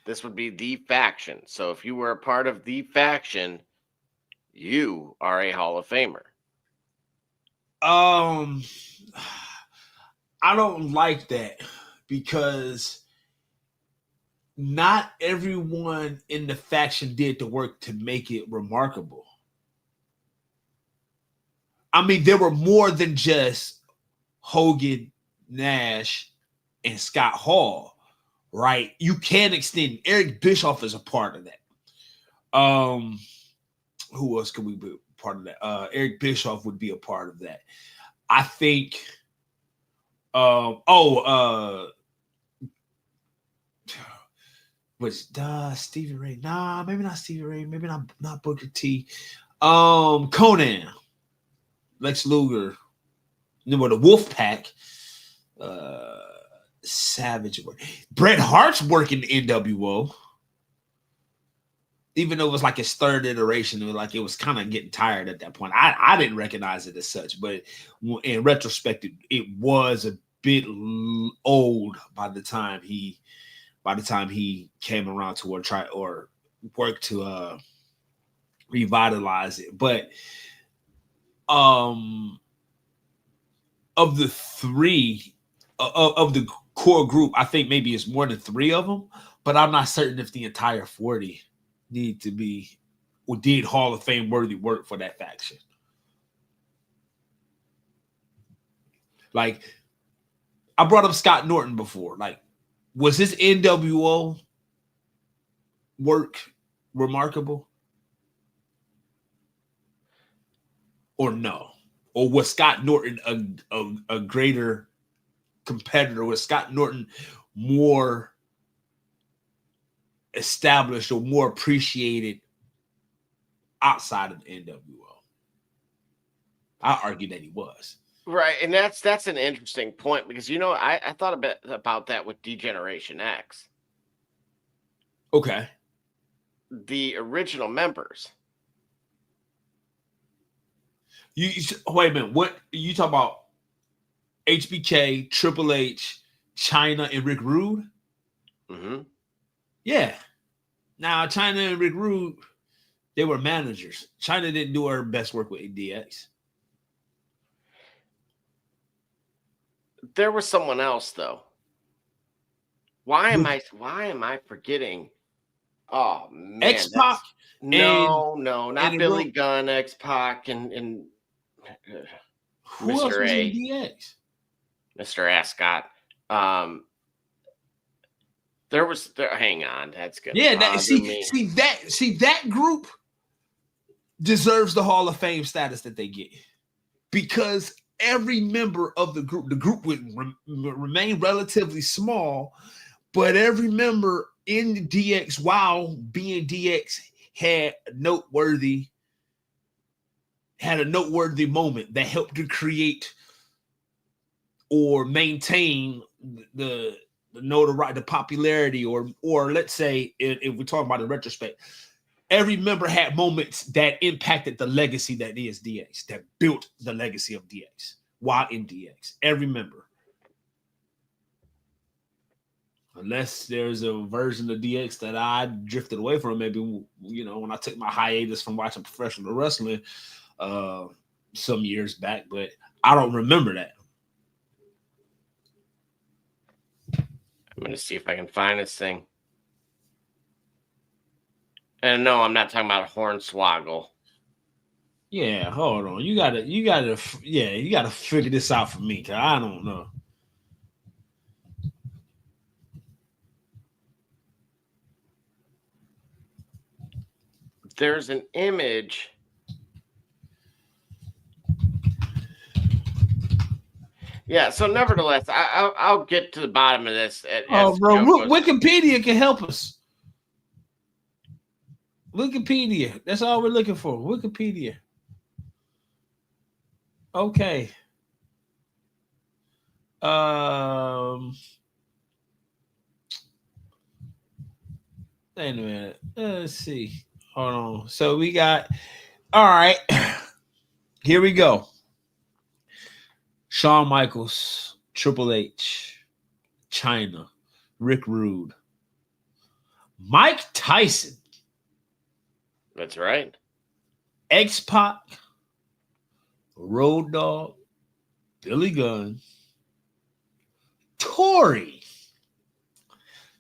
This would be the faction. So if you were a part of the faction, you are a Hall of Famer. I don't like that because not everyone in the faction did the work to make it remarkable. I mean, there were more than just Hogan, Nash, and Scott Hall, right? You can extend. Eric Bischoff is a part of that. Who else could we be part of that? Eric Bischoff would be a part of that. I think. Was Stevie Ray? Nah, maybe not Stevie Ray. Maybe not Booker T. Conan, Lex Luger. You know, the Wolf Pack. Savage. Bret Hart's working the NWO. Even though it was like his third iteration, it was kind of getting tired at that point. I didn't recognize it as such, but in retrospect, it was a bit old by the time he came around to try or work to revitalize it. But of the three of the core group, I think maybe it's more than 3 of them, but I'm not certain if the entire 40 need to be or did Hall of Fame worthy work for that faction. Like, I brought up Scott Norton before. Like, was his NWO work remarkable? Or no? Or was Scott Norton a greater competitor? Was Scott Norton more established or more appreciated outside of the NWO? I argue that he was. Right, and that's an interesting point because I thought a bit about that with D-Generation X. Okay. The original members. You wait a minute. What you talk about? HBK, Triple H, China, and Rick Rude? Mm-hmm. Yeah. Now, China and Rick Rude, they were managers. China didn't do her best work with DX. There was someone else though. Why am I forgetting? Oh man, X-Pac. No, not Billy Gunn, X-Pac, and who else was in DX? Mr. Ascot. Hang on, that's good. Yeah, that group deserves the Hall of Fame status that they get because every member of the group would remain relatively small, but every member in DX, while being DX, had a noteworthy moment that helped to create or maintain the notoriety, the popularity, or let's say if we're talking about in retrospect, every member had moments that impacted the legacy that is DX, that built the legacy of DX while in DX. Every member. Unless there's a version of DX that I drifted away from, maybe, when I took my hiatus from watching professional wrestling some years back, but I don't remember that. I'm going to see if I can find this thing. And no, I'm not talking about Hornswoggle. Yeah, hold on. You gotta figure this out for me, because I don't know. There's an image. Yeah, so nevertheless, I'll get to the bottom of this. Wikipedia can help us. Wikipedia. That's all we're looking for. Wikipedia. Okay. Wait a minute. Let's see. Hold on. So we got. All right. Here we go. Shawn Michaels, Triple H, China, Rick Rude, Mike Tyson. That's right. X-Pac, Road Dogg, Billy Gunn, Tori,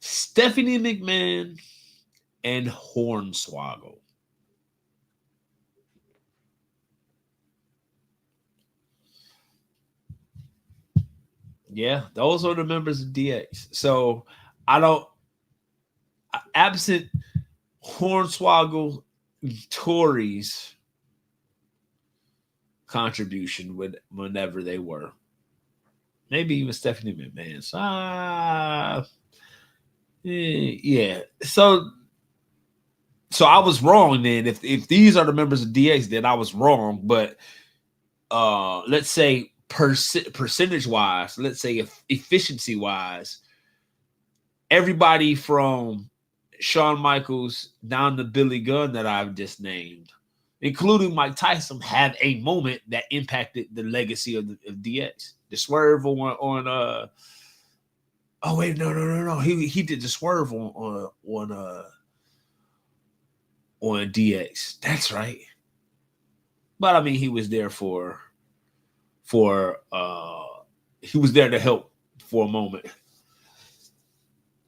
Stephanie McMahon, and Hornswoggle. Yeah, those are the members of DX. So absent Hornswoggle, Tori's contribution whenever they were. Maybe even Stephanie McMahon. So, yeah. So I was wrong then. If these are the members of DX, then I was wrong. But let's say percentage wise, let's say efficiency wise, everybody from Shawn Michaels down to Billy Gunn that I've just named, including Mike Tyson, have a moment that impacted the legacy of DX. The swerve on oh wait, no. He did the swerve on DX. That's right. But I mean, he was there for he was there to help for a moment.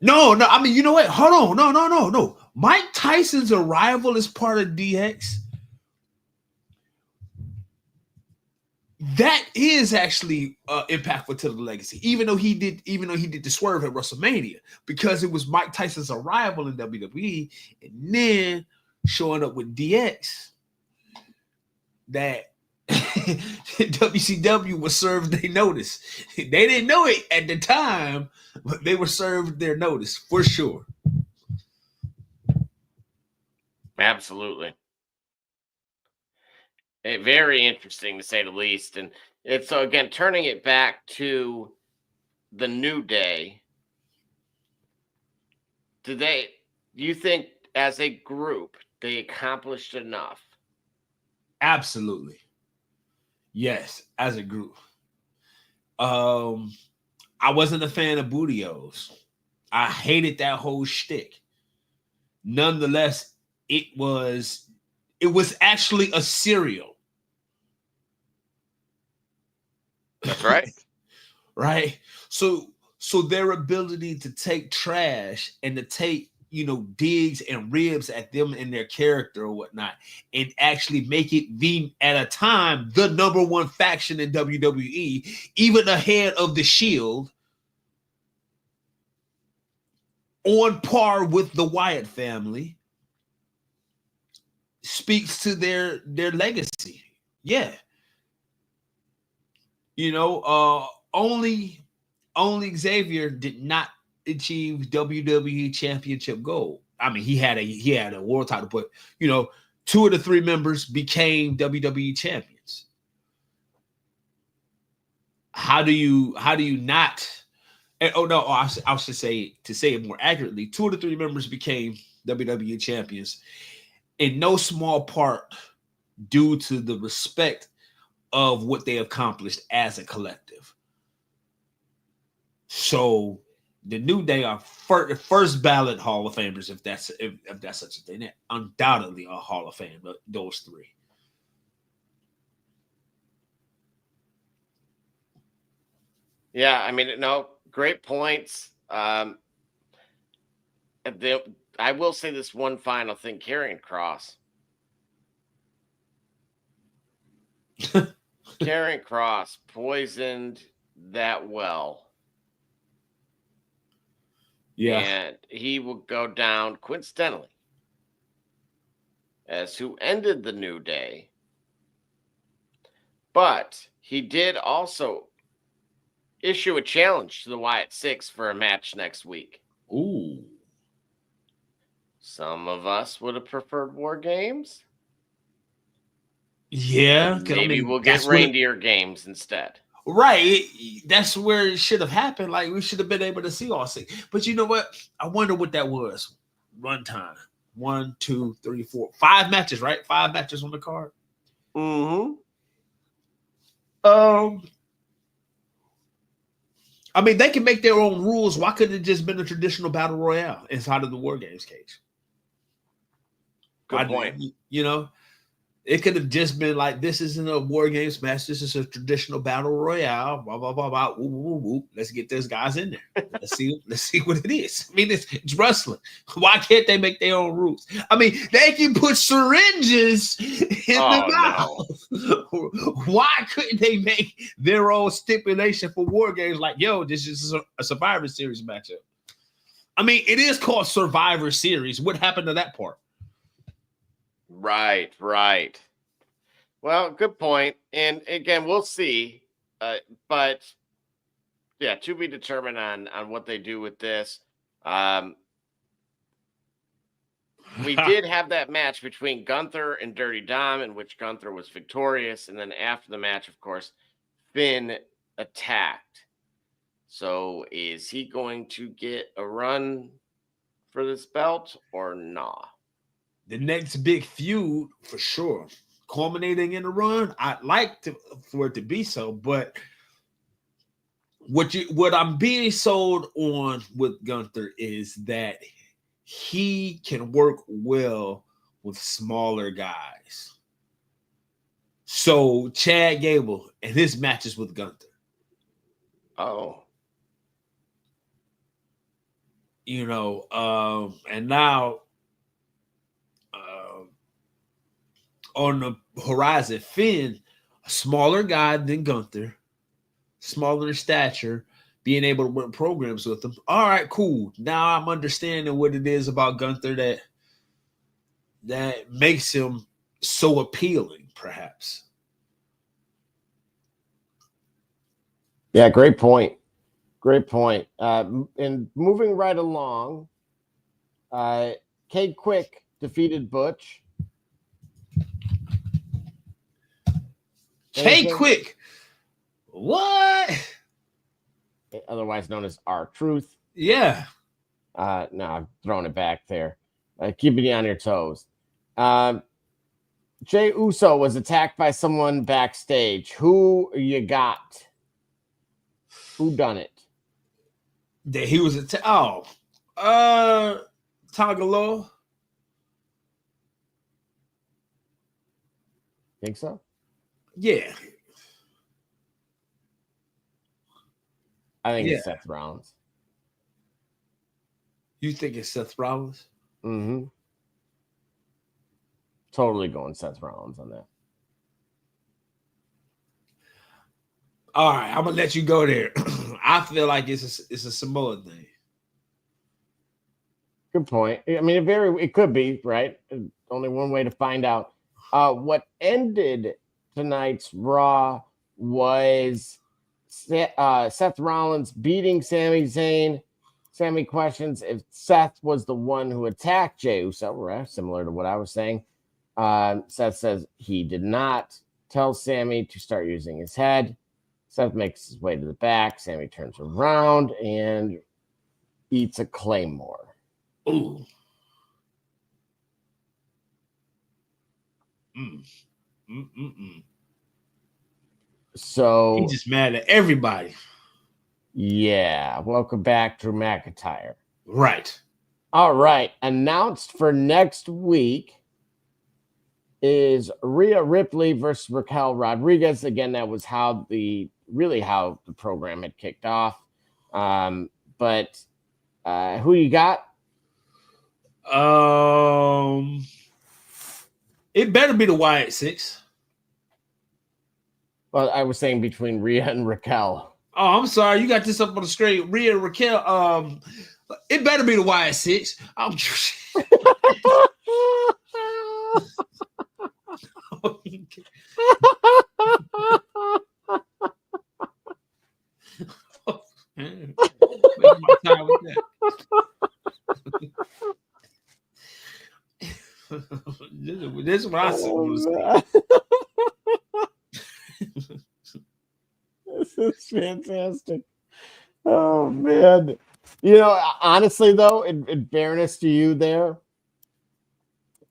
No. I mean, you know what? Hold on. No. Mike Tyson's arrival as part of DX. That is actually impactful to the legacy, even though he did the swerve at WrestleMania, because it was Mike Tyson's arrival in WWE and then showing up with DX that WCW was served their notice. They didn't know it at the time, but they were served their notice for sure. Absolutely. Very interesting, to say the least. And it's, so again, turning it back to the New Day, do you think as a group they accomplished enough? Absolutely. Yes, as a group. I wasn't a fan of Bootios. I hated that whole shtick. Nonetheless, it was actually a cereal. That's right. Right. So their ability to take trash and to take, digs and ribs at them and their character or whatnot, and actually make it at a time, the number one faction in WWE, even ahead of the Shield, on par with the Wyatt family, speaks to their legacy. Yeah. Only Xavier did not achieve WWE Championship gold. I mean, he had a world title, but 2 of the 3 members became WWE champions. How do you not? I should say, to say it more accurately, 2 of the 3 members became WWE champions, in no small part due to the respect of what they accomplished as a collective. So the New Day are first ballot Hall of Famers, if that's such a thing. They're undoubtedly a Hall of Fame, those 3. Yeah, I mean, great points. I will say this one final thing: Karrion Kross. Karrion Kross poisoned that well. Yeah. And he will go down coincidentally as who ended the New Day. But he did also issue a challenge to the Wyatt Six for a match next week. Ooh. Some of us would have preferred War Games. Yeah. Maybe we'll get Reindeer Games instead. Right. That's where it should have happened. Like, we should have been able to see all 6. But you know what? I wonder what that was. Run time. 1, 2, 3, 4, 5 matches, right? 5 matches on the card. Mm-hmm. I mean, they can make their own rules. Why couldn't it just been a traditional battle royale inside of the War Games cage? Good point. It could have just been like, this isn't a War Games match. This is a traditional battle royale. Blah blah blah blah. Woo, woo, woo. Let's get those guys in there. Let's see what it is. I mean, it's wrestling. Why can't they make their own rules? I mean, they can put syringes in the mouth. Why couldn't they make their own stipulation for War Games? Like, yo, this is a Survivor Series matchup. I mean, it is called Survivor Series. What happened to that part? Right. Well, good point. And again, we'll see. But yeah, to be determined on what they do with this. We did have that match between Gunther and Dirty Dom, in which Gunther was victorious. And then after the match, of course, Finn attacked. So is he going to get a run for this belt or not? The next big feud for sure, culminating in a run. I'd like for it to be so, but what I'm being sold on with Gunther is that he can work well with smaller guys. So Chad Gable and his matches with Gunther. Oh. You know, and now on the horizon, Finn, a smaller guy than Gunther, smaller in stature, being able to run programs with him. All right, cool. Now I'm understanding what it is about Gunther that makes him so appealing, perhaps. Yeah, great point. Great point. And moving right along, Kate Quick defeated Butch. Kate Quick. What? Otherwise known as R-Truth. Yeah. No, I'm throwing it back there. Keeping you on your toes. Jey Uso was attacked by someone backstage. Who you got? Who done it? That he was Tagaloa. Think so? Yeah. I think it's Seth Rollins. You think it's Seth Rollins? Mm-hmm. Totally going Seth Rollins on that. All right, I'm gonna let you go there. I feel like it's a Samoa thing. Good point. I mean, it could be, right? Only one way to find out. What ended tonight's Raw was Seth Rollins beating Sami Zayn. Sami questions if Seth was the one who attacked Jey Uso, right? Similar to what I was saying. Seth says he did not tell Sami to start using his head. Seth makes his way to the back. Sami turns around and eats a claymore. Ooh. So he's just mad at everybody. Yeah. Welcome back, Drew McIntyre. Right. All right. Announced for next week is Rhea Ripley versus Raquel Rodriguez. Again, that was how the program had kicked off. But who you got? It better be the Wyatt Six. Well, I was saying between Rhea and Raquel. Oh, I'm sorry. You got this up on the screen. Rhea and Raquel. It better be the Wyatt Six. I'm this is what I said. This is fantastic. Oh, man. You know, honestly, though, in fairness to you there,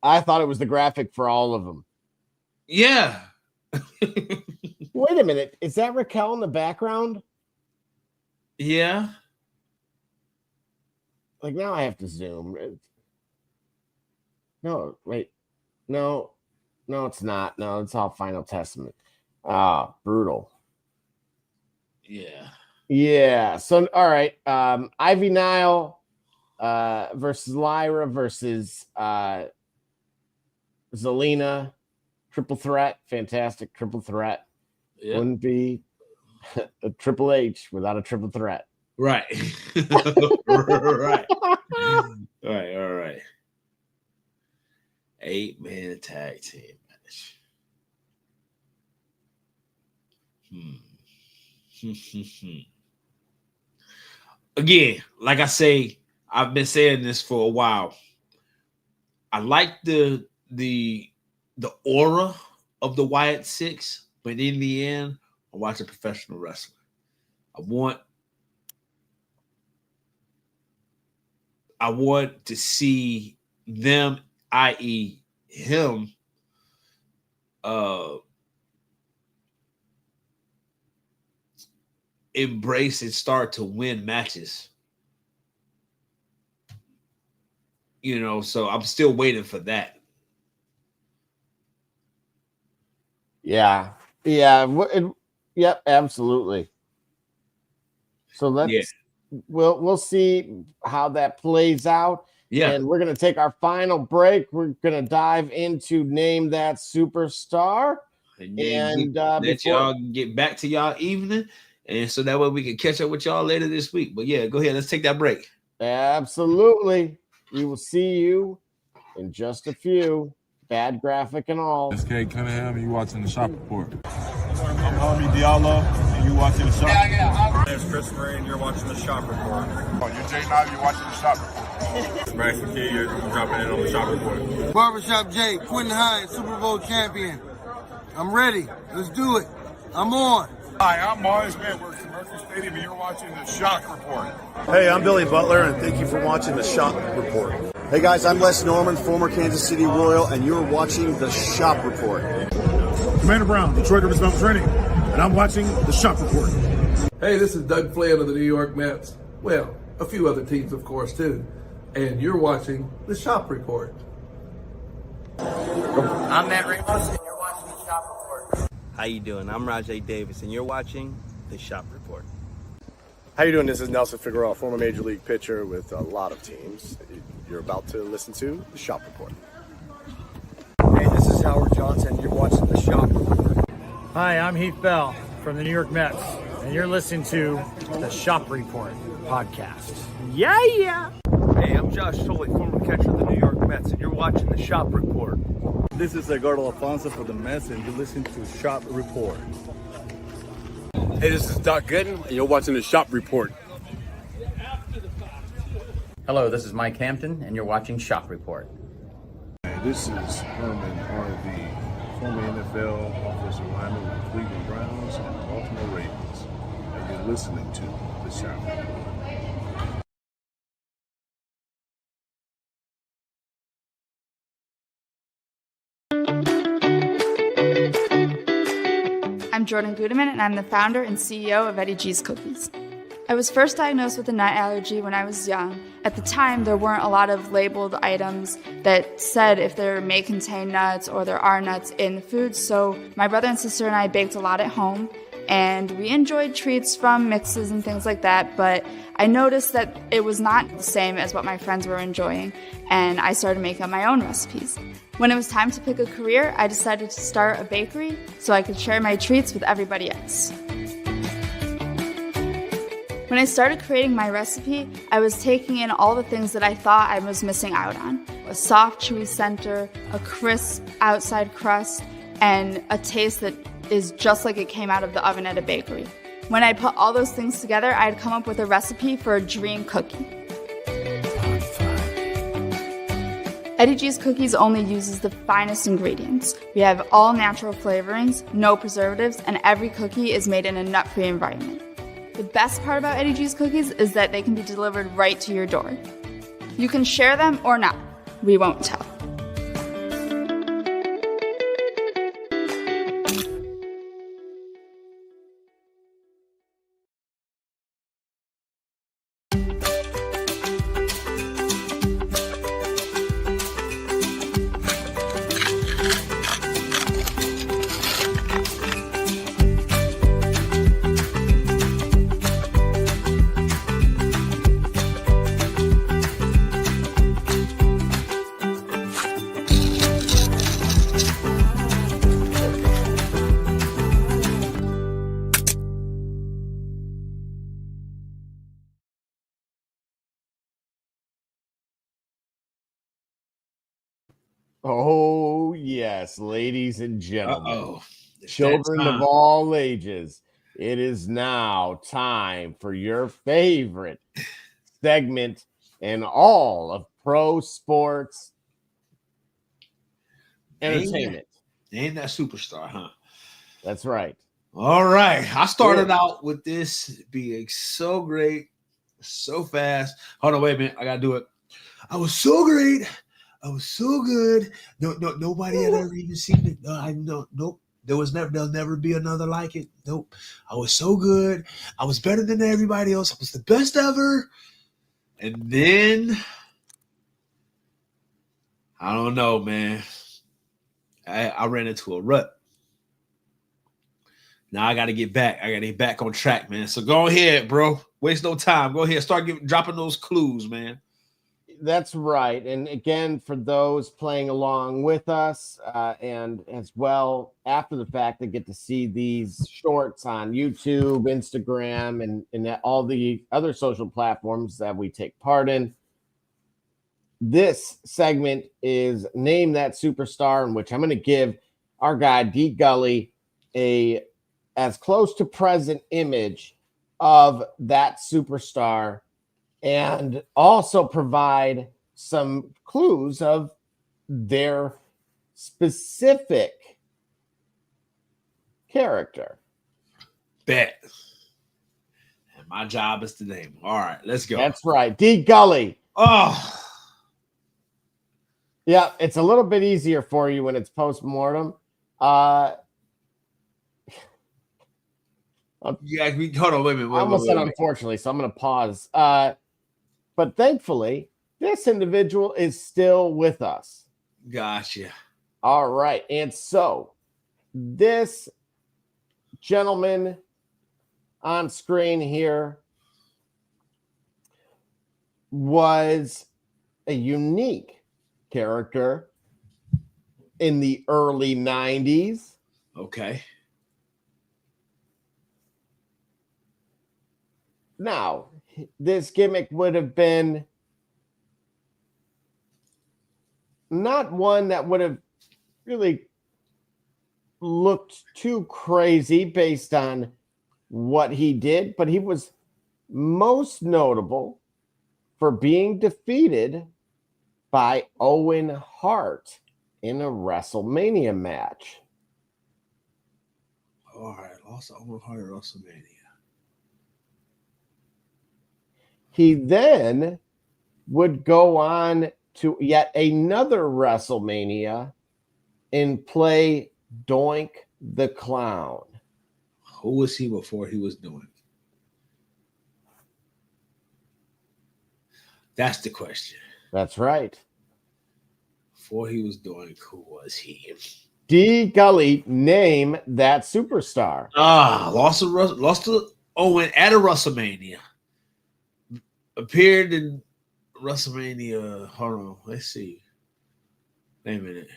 I thought it was the graphic for all of them. Yeah. Wait a minute. Is that Raquel in the background? Yeah. Like, now I have to zoom. No, wait. No, it's not. No, it's all Final Testament. Ah, brutal. Yeah. Yeah. So, all right. Ivy Nile versus Lyra versus Zelina. Triple threat. Fantastic triple threat. Yeah. Wouldn't be a Triple H without a triple threat. Right. Right. All right. 8-man tag team match. Again, like I say, I've been saying this for a while. I like the aura of the Wyatt Six, but in the end, I watch a professional wrestler. I want to see them, i.e., him, embrace and start to win matches. You know, so I'm still waiting for that. Yeah. Yep, absolutely. So we'll see how that plays out. Yeah. And we're going to take our final break. We're going to dive into Name That Superstar. And let y'all get back to y'all evening. And so that way we can catch up with y'all later this week. But yeah, go ahead. Let's take that break. Absolutely. We will see you in just a few. Bad graphic and all. It's Kate Cunningham, and you watching the Shop Report. I'm Homie Diallo, and you watching the Shop Report. My name's Chris Murray, and you're watching the Shop Report. Oh, you're Jay Knight, you're watching the Shop Report. Max the Kid, you're dropping in on the Shop Report. Barbershop Jay, Quentin Hines, Super Bowl champion. I'm ready. Let's do it. I'm on. Hi, I'm Mars Smith, works at Mercury Stadium, and you're watching the Shock Report. Hey, I'm Billy Butler, and thank you for watching the Shop Report. Hey guys, I'm Les Norman, former Kansas City Royal, and you're watching the Shop Report. Commander Brown, Detroit Rivers Mountain Training, and I'm watching the Shop Report. Hey, this is Doug Flynn of the New York Mets. Well, a few other teams, of course, too. And you're watching the Shop Report. I'm Matt Ramos, and you're watching the Shop Report. How you doing? I'm Rajay Davis, and you're watching the Shop Report. How you doing? This is Nelson Figueroa, former Major League pitcher with a lot of teams. You're about to listen to the Shop Report. Hey, this is Howard Johnson. You're watching the Shop Report. Hi, I'm Heath Bell from the New York Mets, and you're listening to the Shop Report podcast. Yeah! Hey, I'm Josh Tolley, former catcher of the New York Mets, and you're watching the Shop Report. This is Edgardo Alfonso for the Mets, and you're listening to Shop Report. Hey, this is Doc Gooden, and you're watching the Shop Report. Hello, this is Mike Hampton, and you're watching Shop Report. This is Herman Harvey, former NFL offensive lineman with the Cleveland Browns and the Baltimore Ravens, and you're listening to the Shop Report. I'm Jordan Gudeman, and I'm the founder and CEO of Eddie G's Cookies. I was first diagnosed with a nut allergy when I was young. At the time, there weren't a lot of labeled items that said if there may contain nuts or there are nuts in the food, so my brother and sister and I baked a lot at home, and we enjoyed treats from mixes and things like that, but I noticed that it was not the same as what my friends were enjoying, and I started making my own recipes. When it was time to pick a career, I decided to start a bakery so I could share my treats with everybody else. When I started creating my recipe, I was taking in all the things that I thought I was missing out on. A soft, chewy center, a crisp outside crust, and a taste that is just like it came out of the oven at a bakery. When I put all those things together, I'd come up with a recipe for a dream cookie. Eddie G's Cookies only uses the finest ingredients. We have all natural flavorings, no preservatives, and every cookie is made in a nut-free environment. The best part about Eddie G's Cookies is that they can be delivered right to your door. You can share them or not. We won't tell. Oh, yes, ladies and gentlemen, It's children that time. of all ages, it is now time for your favorite segment in all of pro sports entertainment. Ain't that superstar, huh? That's right. All right. I started out with this being so great, so fast. Hold on, wait a minute. I gotta do it. I was so great. I was so good. Nobody had ever even seen it. Nope. There'll never be another like it. Nope. I was so good. I was better than everybody else. I was the best ever. And then I don't know, man. I ran into a rut. Now I got to get back. I got to get back on track, man. So go ahead, bro. Waste no time. Go ahead. Start dropping those clues, man. That's right. And again, for those playing along with us and as well after the fact, they get to see these shorts on YouTube, Instagram, and all the other social platforms that we take part in. This segment is Name That Superstar, in which I'm going to give our guy, D. Gully, a as close to present image of that superstar and also provide some clues of their specific character. Bet. And my job is to name them. All right, let's go. That's right. D. Gully. Oh. Yeah, it's a little bit easier for you when it's post-mortem. Yeah, hold on, wait a minute. I almost said unfortunately, so I'm going to pause. But thankfully, this individual is still with us. Gotcha. All right. And so this gentleman on screen here was a unique character in the early 90s. Okay. Now, this gimmick would have been not one that would have really looked too crazy based on what he did, but he was most notable for being defeated by Owen Hart in a WrestleMania match. All right, lost Owen Hart at WrestleMania. He then would go on to yet another WrestleMania and play Doink the Clown. Who was he before he was Doink? That's the question. That's right. Before he was Doink, who was he? D. Gully, name that superstar. Lost to Owen at a WrestleMania. Appeared in WrestleMania. Hold on. Let's see. Wait a minute.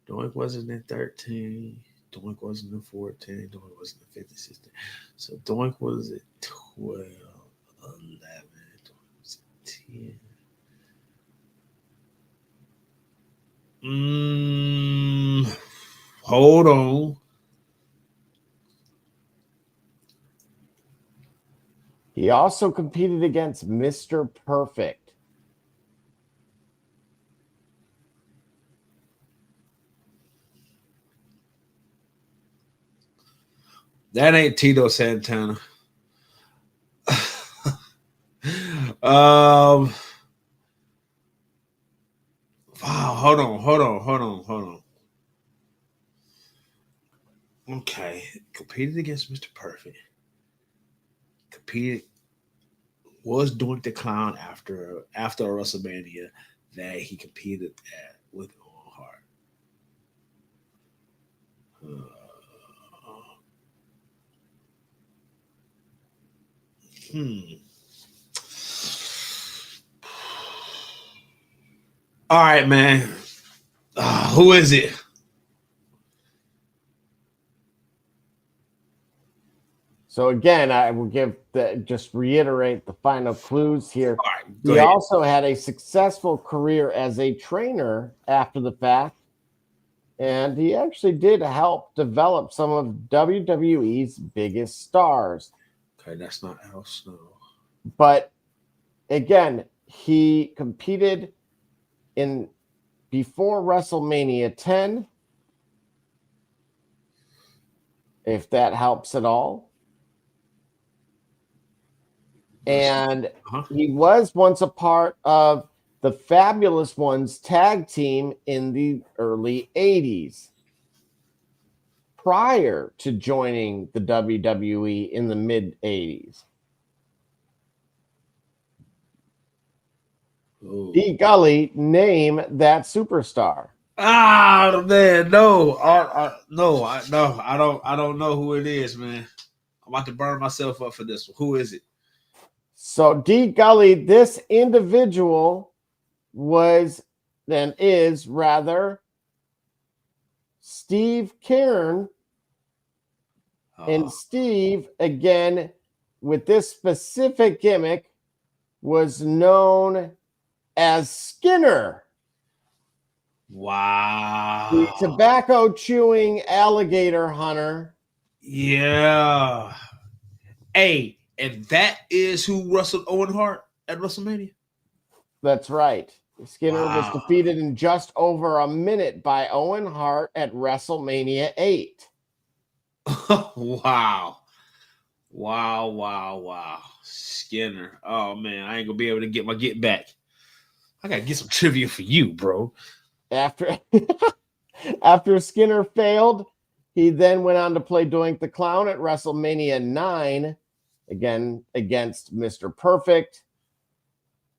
Doink wasn't in 13. Doink wasn't in 14. Doink wasn't in 50, 16. So Doink was at 12, 11. Doink was at 10. Hold on. He also competed against Mr. Perfect. That ain't Tito Santana. Wow, hold on. Okay. Competed against Mr. Perfect. Was Doink the Clown after a WrestleMania that he competed at with Owen Hart. All right, man. Who is it? So again, I will just reiterate the final clues here. All right, he ahead. also had a successful career as a trainer after the fact, and he actually did help develop some of WWE's biggest stars. Okay, that's not Al Snow. But again, he competed before WrestleMania 10, if that helps at all. And he was once a part of the Fabulous Ones tag team in the early 80s, prior to joining the WWE in the mid 80s. D. Gully, name that superstar. Ah, man, no. I don't know who it is, man. I'm about to burn myself up for this one. Who is it? So, D Gully, this individual is rather Steve Cairn. And Steve, again, with this specific gimmick, was known as Skinner. Wow. The tobacco chewing alligator hunter. Yeah. Hey, and that is who wrestled Owen Hart at WrestleMania. That's right. Skinner was defeated in just over a minute by Owen Hart at WrestleMania 8. Wow. Skinner. Oh, man, I ain't going to be able to get my get back. I got to get some trivia for you, bro. After Skinner failed, he then went on to play Doink the Clown at WrestleMania 9, again against Mr. Perfect.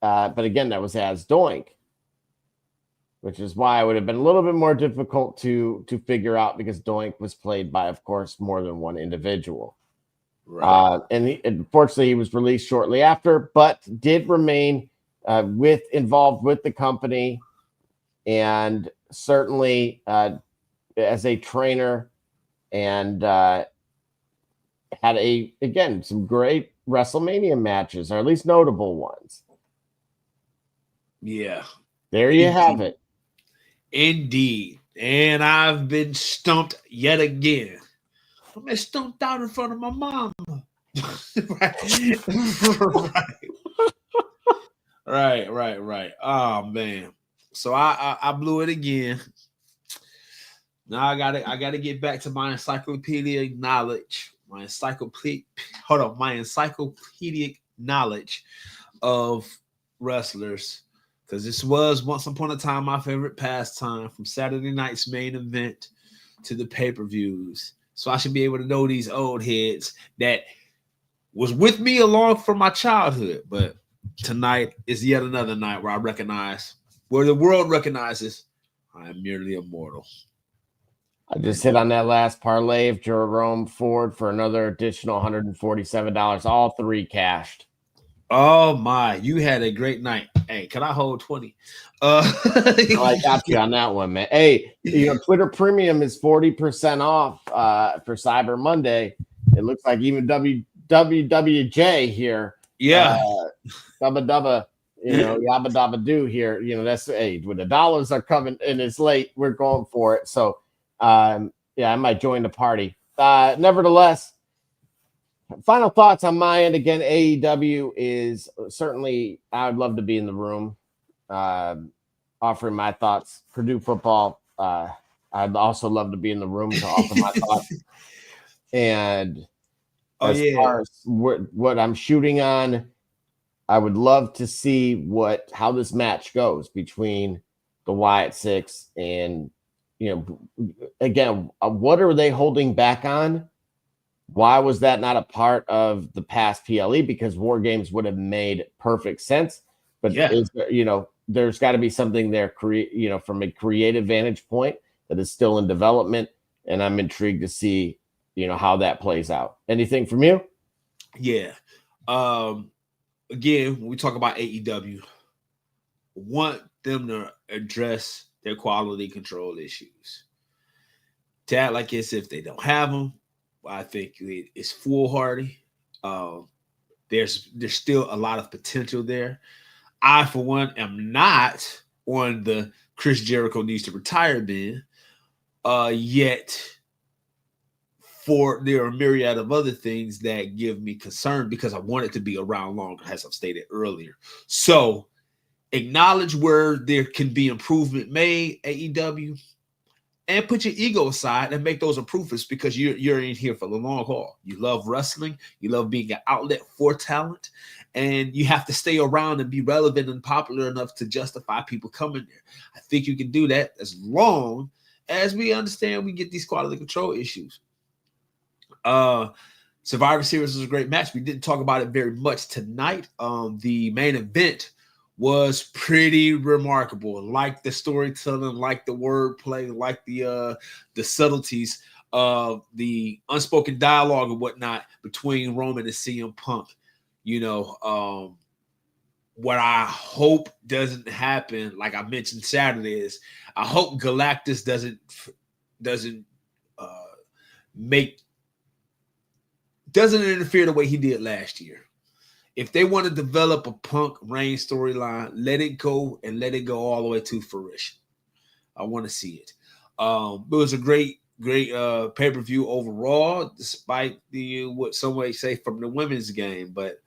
But again, that was as Doink, which is why it would have been a little bit more difficult to figure out, because Doink was played by, of course, more than one individual. Right. Unfortunately, he was released shortly after, but did remain involved with the company, and certainly as a trainer, and had some great WrestleMania matches, or at least notable ones. Yeah. There you have it. Indeed. And I've been stumped yet again. I've been stumped out in front of my mama. Right. Oh, man. So I blew it again. Now I gotta get back to my encyclopedic knowledge. My encyclopedic knowledge of wrestlers. Because this was once upon a time my favorite pastime, from Saturday night's main event to the pay-per-views. So I should be able to know these old heads that was with me along from my childhood. But tonight is yet another night where the world recognizes I am merely a mortal. I just hit on that last parlay of Jerome Ford for another additional $147. All three cashed. Oh my, you had a great night. Hey, can I hold 20? I got you on that one, man. Hey, Twitter Premium is 40% off for Cyber Monday. It looks like even WWJ here. Yeah. Dubba, yabba dabba do here. That's when the dollars are coming and it's late, we're going for it. So I might join the party. Nevertheless, final thoughts on my end. Again, AEW is certainly, I would love to be in the room offering my thoughts. Purdue football, I'd also love to be in the room to offer my thoughts. And as far as what I'm shooting on, I would love to see how this match goes between the Wyatt Six and, again, what are they holding back on? Why was that not a part of the past PLE? Because War Games would have made perfect sense. But there's got to be something there, from a creative vantage point that is still in development, and I'm intrigued to see, how that plays out. Anything from you? Yeah. Again, when we talk about AEW, want them to address their quality control issues. To act like as if they don't have them, I think it's foolhardy. There's still a lot of potential there. I, for one, am not on the Chris Jericho needs to retire bin. Yet, there are a myriad of other things that give me concern, because I want it to be around longer, as I've stated earlier. So, acknowledge where there can be improvement made, AEW, and put your ego aside and make those improvements, because you're in here for the long haul. You love wrestling. You love being an outlet for talent. And you have to stay around and be relevant and popular enough to justify people coming there. I think you can do that as long as we understand we get these quality control issues. Survivor Series was a great match. We didn't talk about it very much tonight. The main event was pretty remarkable. Like the storytelling, like the wordplay, like the subtleties of the unspoken dialogue and whatnot between Roman and CM Punk. You know, what I hope doesn't happen, like I mentioned Saturday, is I hope Galactus doesn't interfere the way he did last year. If they want to develop a Punk Reign storyline, let it go and let it go all the way to fruition. I want to see it. It was a great pay-per-view overall, despite what some may say from the women's game, but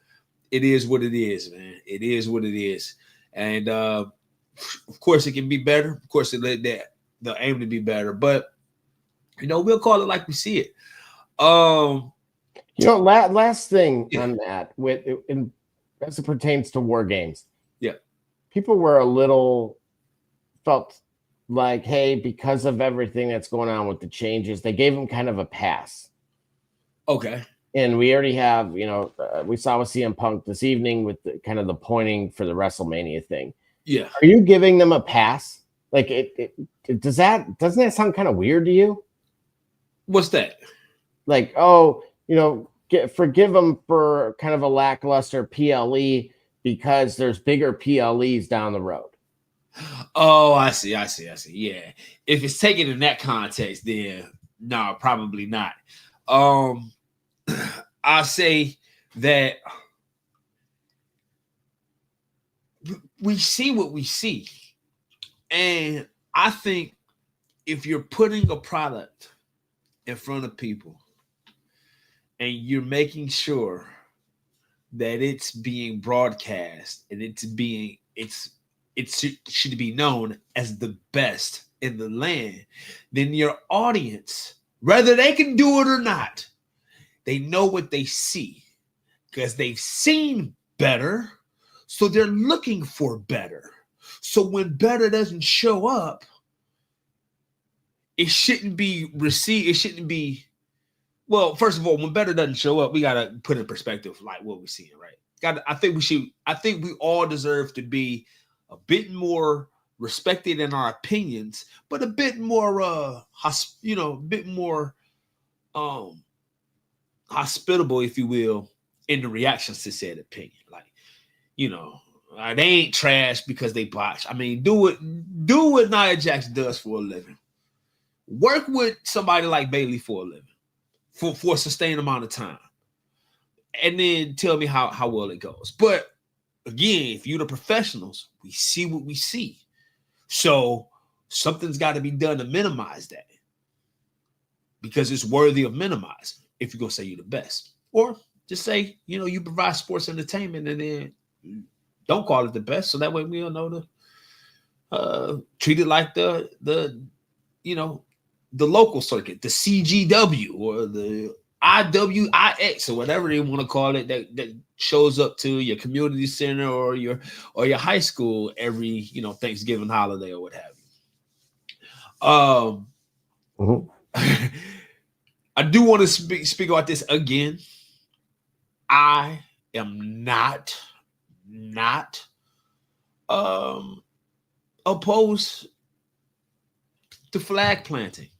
it is what it is, man. It is what it is. And of course it can be better. Of course they'll aim to be better, but we'll call it like we see it. Last thing on that, as it pertains to War Games. Yeah. People were felt like, hey, because of everything that's going on with the changes, they gave him kind of a pass. Okay. And we already have, we saw with CM Punk this evening with the pointing for the WrestleMania thing. Yeah. Are you giving them a pass? Like, doesn't that sound kind of weird to you? What's that? Like, forgive them for kind of a lackluster PLE because there's bigger PLEs down the road. Oh, I see. Yeah. If it's taken in that context, then no, probably not. I say that we see what we see. And I think if you're putting a product in front of people and you're making sure that it's being broadcast and it should be known as the best in the land, then your audience, whether they can do it or not, they know what they see because they've seen better, so they're looking for better. So when better doesn't show up, it shouldn't be received. It shouldn't be. Well, first of all, when better doesn't show up, we gotta put in perspective like what we're seeing, right? I think we all deserve to be a bit more respected in our opinions, but a bit more, hospitable, if you will, in the reactions to said opinion. Like, they ain't trash because they botch. I mean, do what Nia Jax does for a living. Work with somebody like Bayley for a living, for a sustained amount of time, and then tell me how well it goes. But again, if you're the professionals, we see what we see. So something's got to be done to minimize that because it's worthy of minimizing if you're going to say you're the best. Or just say, you provide sports entertainment and then don't call it the best. So that way we don't know to treat it like the local circuit, the CGW or the IWIX or whatever they want to call it that shows up to your community center or your high school every Thanksgiving holiday or what have you. I do want to speak about this again. I am not opposed to flag planting.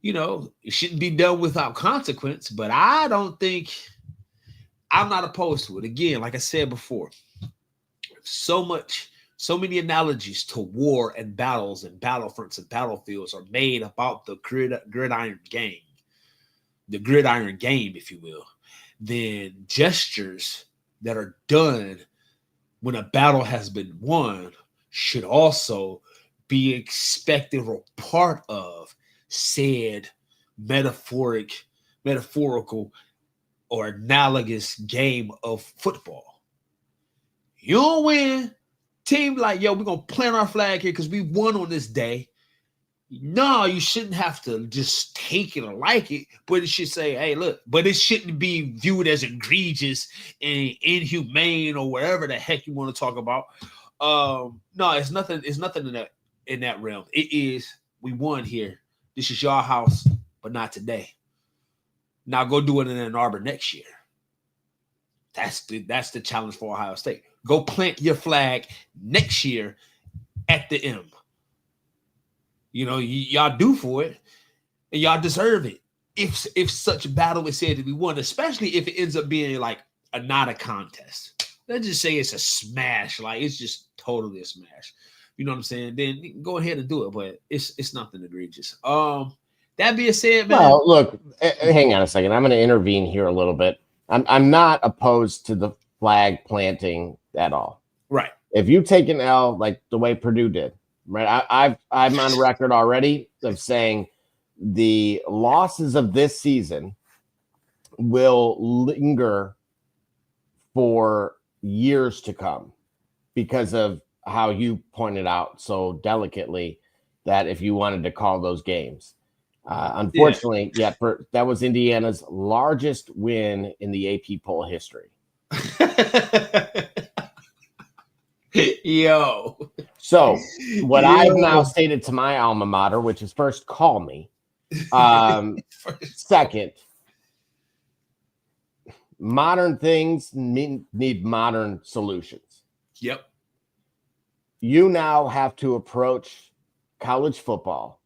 It shouldn't be done without consequence, but I'm not opposed to it. Again, like I said before, so many analogies to war and battles and battlefronts and battlefields are made about the gridiron game, if you will. Then gestures that are done when a battle has been won should also be expected or part of said metaphorical or analogous game of football. You don't win. Team like, we're going to plant our flag here because we won on this day. No, you shouldn't have to just take it or like it, but it should say, hey, look, but it shouldn't be viewed as egregious and inhumane or whatever the heck you want to talk about. No, it's nothing in that realm. It is, we won here. This is your house, but not today. Now go do it in Ann Arbor next year. That's the challenge for Ohio State. Go plant your flag next year at the M. You know, y'all due for it, and y'all deserve it. If such a battle is said to be won, especially if it ends up being like not a contest. Let's just say it's a smash, like it's just totally a smash. You know what I'm saying? Then go ahead and do it, but it's nothing egregious. That being said, man. Well, look, hang on a second. I'm going to intervene here a little bit. I'm not opposed to the flag planting at all. Right. If you take an L like the way Purdue did, right? I'm on record already of saying the losses of this season will linger for years to come because of how you pointed out so delicately that if you wanted to call those games. Unfortunately, that was Indiana's largest win in the AP poll history. Yo. So what I've now stated to my alma mater, which is first, call me. Second, modern things need modern solutions. Yep. You now have to approach college football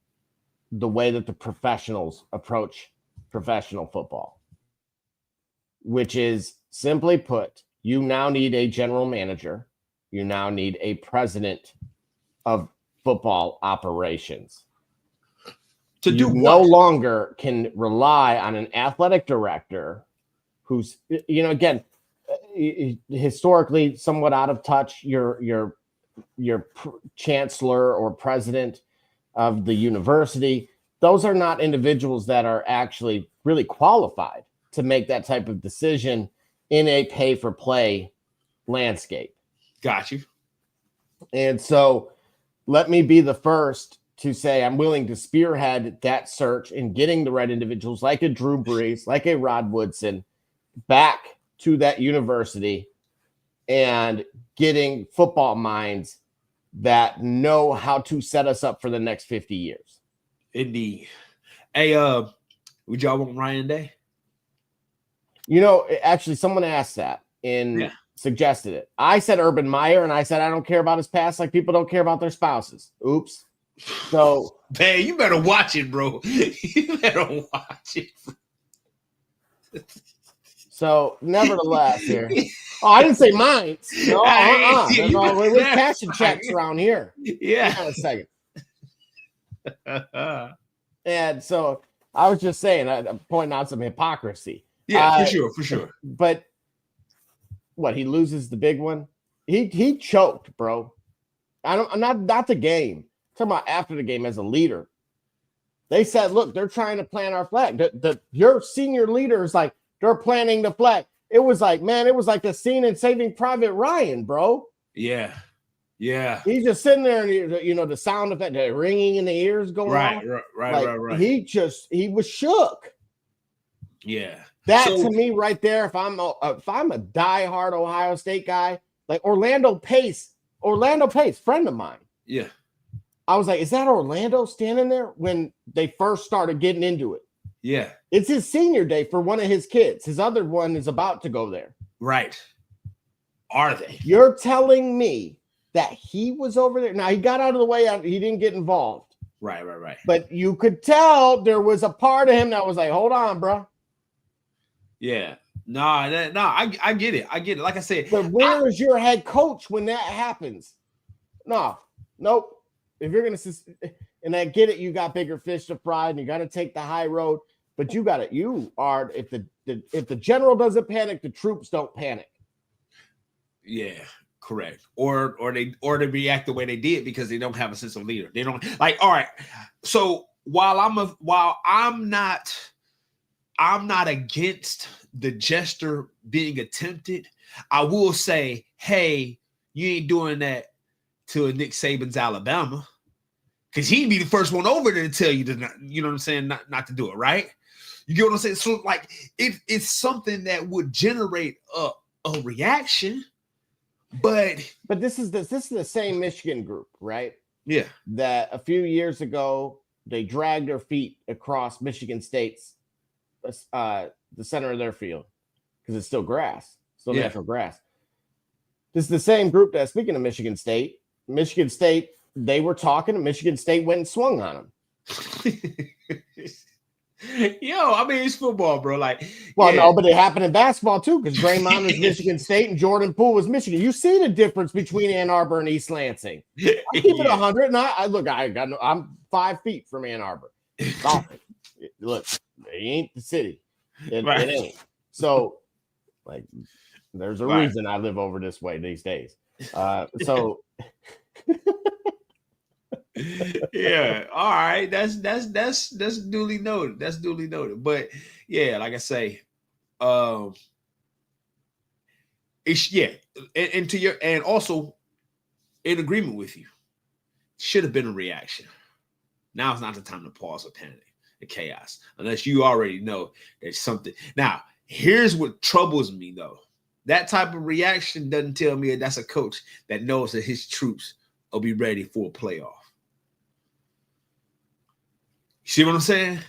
the way that the professionals approach professional football, which is simply put, you now need a general manager. You now need a president of football operations. To do what? No longer can rely on an athletic director who's, again, historically somewhat out of touch. Your chancellor or president of the university. Those are not individuals that are actually really qualified to make that type of decision in a pay-for-play landscape. Got you. And so let me be the first to say I'm willing to spearhead that search in getting the right individuals like a Drew Brees, like a Rod Woodson, back to that university and getting football minds that know how to set us up for the next 50 years. Indeed. Hey, would y'all want Ryan Day? Actually, someone asked that and suggested it. I said Urban Meyer, and I said I don't care about his past like people don't care about their spouses. Oops. So, hey, you better watch it, bro. You better watch it. So, nevertheless, here. Oh, I didn't say mine. No, we're cashing checks around here. Yeah. Hang on a second. And so I was just saying, I'm pointing out some hypocrisy. Yeah, for sure. But what, he loses the big one? He choked, bro. I'm not the game. I'm talking about after the game as a leader. They said, look, they're trying to plant our flag. Your senior leader is like, they're planting the flag. It was like the scene in Saving Private Ryan, bro. Yeah. Yeah. He's just sitting there and, the sound effect, the ringing in the ears going on. Right. He was shook. Yeah. That to me right there, if I'm a diehard Ohio State guy, like Orlando Pace, friend of mine. Yeah. I was like, is that Orlando standing there when they first started getting into it? Yeah. It's his senior day for one of his kids. His other one is about to go there. Right. Are they? You're telling me that he was over there? Now, he got out of the way. He didn't get involved. Right. But you could tell there was a part of him that was like, hold on, bro. Yeah. No, I get it. Like I said. But where is your head coach when that happens? Nope. If you're going to, and I get it, you got bigger fish to fry and you got to take the high road, but you got it. You are, if the general doesn't panic, the troops don't panic. Yeah, correct. Or they react the way they did because they don't have a sense of leader. They don't like, all right. So while I'm not against the gesture being attempted, I will say, hey, you ain't doing that to a Nick Saban's Alabama, because he'd be the first one over there to tell you to not, you know what I'm saying, not to do it, right? You get what I'm saying? So like it's something that would generate a reaction, but this is the same Michigan group, right? Yeah. That a few years ago they dragged their feet across Michigan State's the center of their field because it's still grass. Still natural grass. This is the same group that, speaking of Michigan State, they were talking, and Michigan State went and swung on them. Yo, I mean, it's football, bro. Like, no, but it happened in basketball too, because Draymond was Michigan State and Jordan Poole was Michigan. You see the difference between Ann Arbor and East Lansing. I keep it 100, and I'm 5 feet from Ann Arbor. Look, it ain't the city. It ain't. So, like, there's a reason I live over this way these days. So. Yeah, all right. That's duly noted. That's duly noted. But yeah, like I say, and also in agreement with you, should have been a reaction. Now it's not the time to pause or panic and chaos, unless you already know there's something. Now, here's what troubles me though. That type of reaction doesn't tell me that that's a coach that knows that his troops will be ready for a playoff. You see what I'm saying?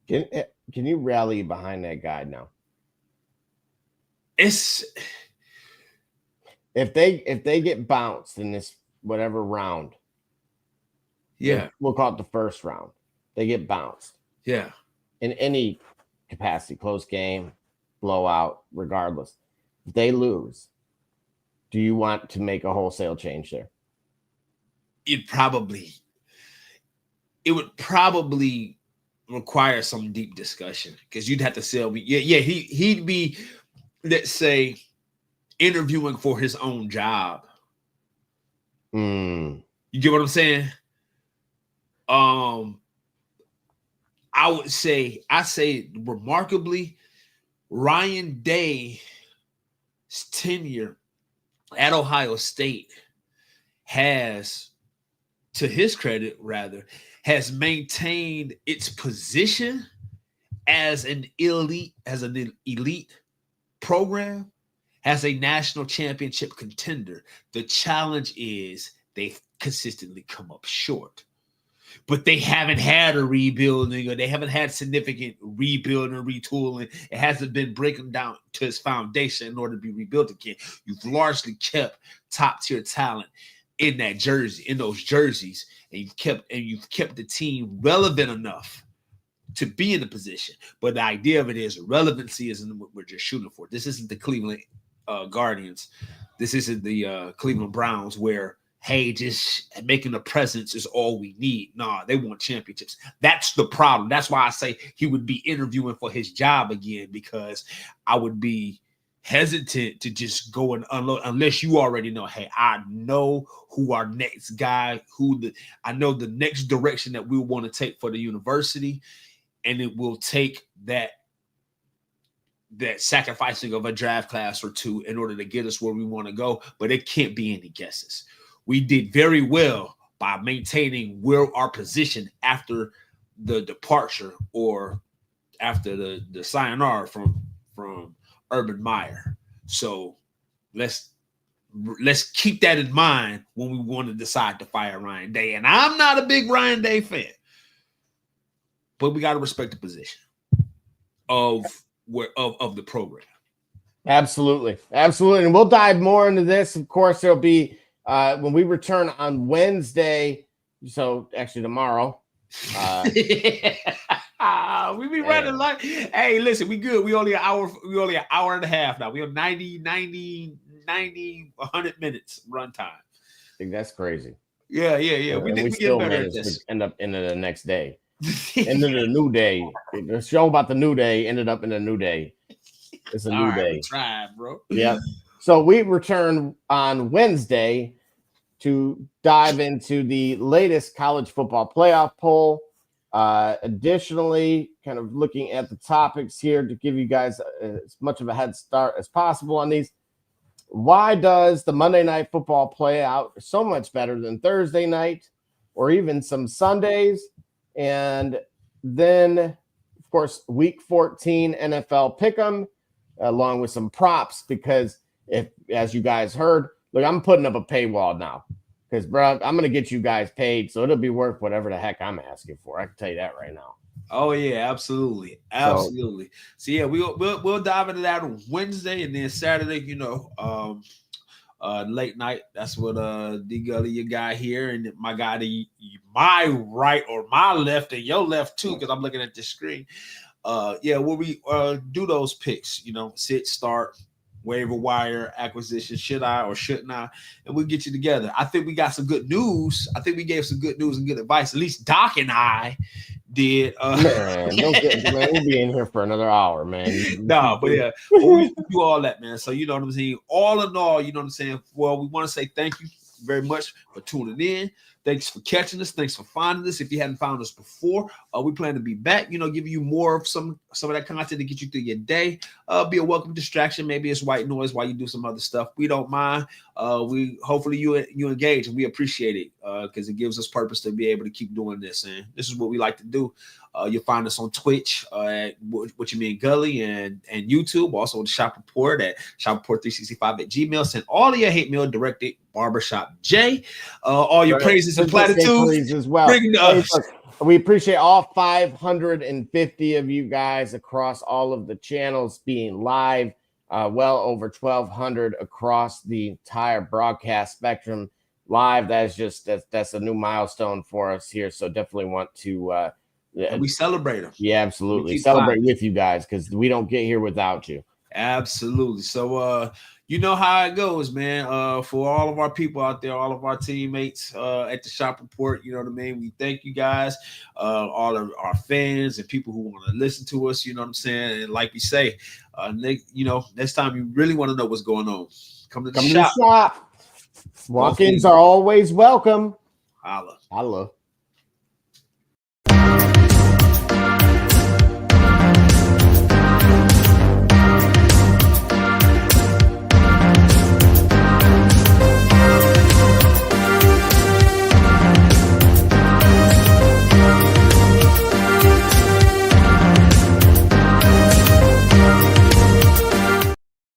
Can you rally behind that guy now? It's if they get bounced in this whatever round. Yeah. We'll call it the first round. They get bounced. Yeah. In any capacity, close game, blowout, regardless. If they lose, do you want to make a wholesale change there? It would probably require some deep discussion, because you'd have to say, he'd be, let's say, interviewing for his own job. You get what I'm saying? I say remarkably, Ryan Day's tenure at Ohio State has, to his credit rather, has maintained its position as an elite program, as a national championship contender. The challenge is they've consistently come up short. But they haven't had a rebuilding, or they haven't had significant rebuilding or retooling. It hasn't been breaking down to its foundation in order to be rebuilt again. You've largely kept top-tier talent in that jersey, in those jerseys, and you've kept the team relevant enough to be in the position. But the idea of it is relevancy isn't what we're just shooting for. This isn't the Cleveland Guardians. This isn't the Cleveland Browns, where, hey, just making a presence is all we need. Nah, they want championships. That's the problem. That's why I say he would be interviewing for his job again, because I would be hesitant to just go and unload unless you already know, hey, I know who our next guy, I know the next direction that we want to take for the university, and it will take that sacrificing of a draft class or two in order to get us where we want to go. But it can't be any guesses. We did very well by maintaining our position after the departure, or after the sayonara from Urban Meyer. So let's keep that in mind when we want to decide to fire Ryan Day. And I'm not a big Ryan Day fan, but we got to respect the position of the program. Absolutely. And we'll dive more into this. Of course, there'll be when we return on Wednesday. So actually tomorrow. We be running like, hey, listen, we good. We only an hour and a half now. We have 90, 100 minutes run time. I think that's crazy. Yeah. We still get better managed at this. to end up into the next day. Into the new day. The show about the new day ended up in a new day. It's a new day. We tried, bro. Yeah. So we return on Wednesday to dive into the latest college football playoff poll. Additionally, kind of looking at the topics here to give you guys as much of a head start as possible on these. Why does the Monday Night Football play out so much better than Thursday night or even some Sundays? And then, of course, Week 14 NFL Pick'em, along with some props, because if, as you guys heard, look, I'm putting up a paywall now. Because, bro, I'm going to get you guys paid, so it'll be worth whatever the heck I'm asking for. I can tell you that right now. Oh yeah, absolutely. So yeah, we'll dive into that on Wednesday, and then Saturday, late night. That's what D Gully, your guy here, and my guy to my right or my left and your left too, because I'm looking at the screen. Where we do those picks, sit, start, waiver wire, acquisition, should I or shouldn't I? And we'll get you together. I think we got some good news. I think we gave some good news and good advice. At least Doc and I did. Man, we'll be in here for another hour, man. We do all that, man. So you know what I'm saying? All in all, you know what I'm saying? Well, we want to say thank you very much for tuning in. Thanks for catching us. Thanks for finding us. If you hadn't found us before, we plan to be back, giving you more of some of that content to get you through your day. Be a welcome distraction. Maybe it's white noise while you do some other stuff. We don't mind. We hopefully you engage, and we appreciate it because it gives us purpose to be able to keep doing this. And this is what we like to do. You'll find us on Twitch at What You Mean Gully and YouTube. Also on the Shop Report at shopreport365@gmail. Send all of your hate mail directed Barbershop J. All your praises and platitudes as well. We appreciate all 550 of you guys across all of the channels being live. Well over 1,200 across the entire broadcast spectrum live. That's a new milestone for us here. So definitely want to we celebrate them. Yeah, absolutely. Celebrate with you guys because we don't get here without you. Absolutely. So you know how it goes, man. For all of our people out there, all of our teammates at the Shop Report, you know what I mean? We thank you guys, all of our fans and people who want to listen to us, you know what I'm saying? And like we say, next time you really want to know what's going on, come to the shop. Walk-ins are always welcome. Holla. Holla.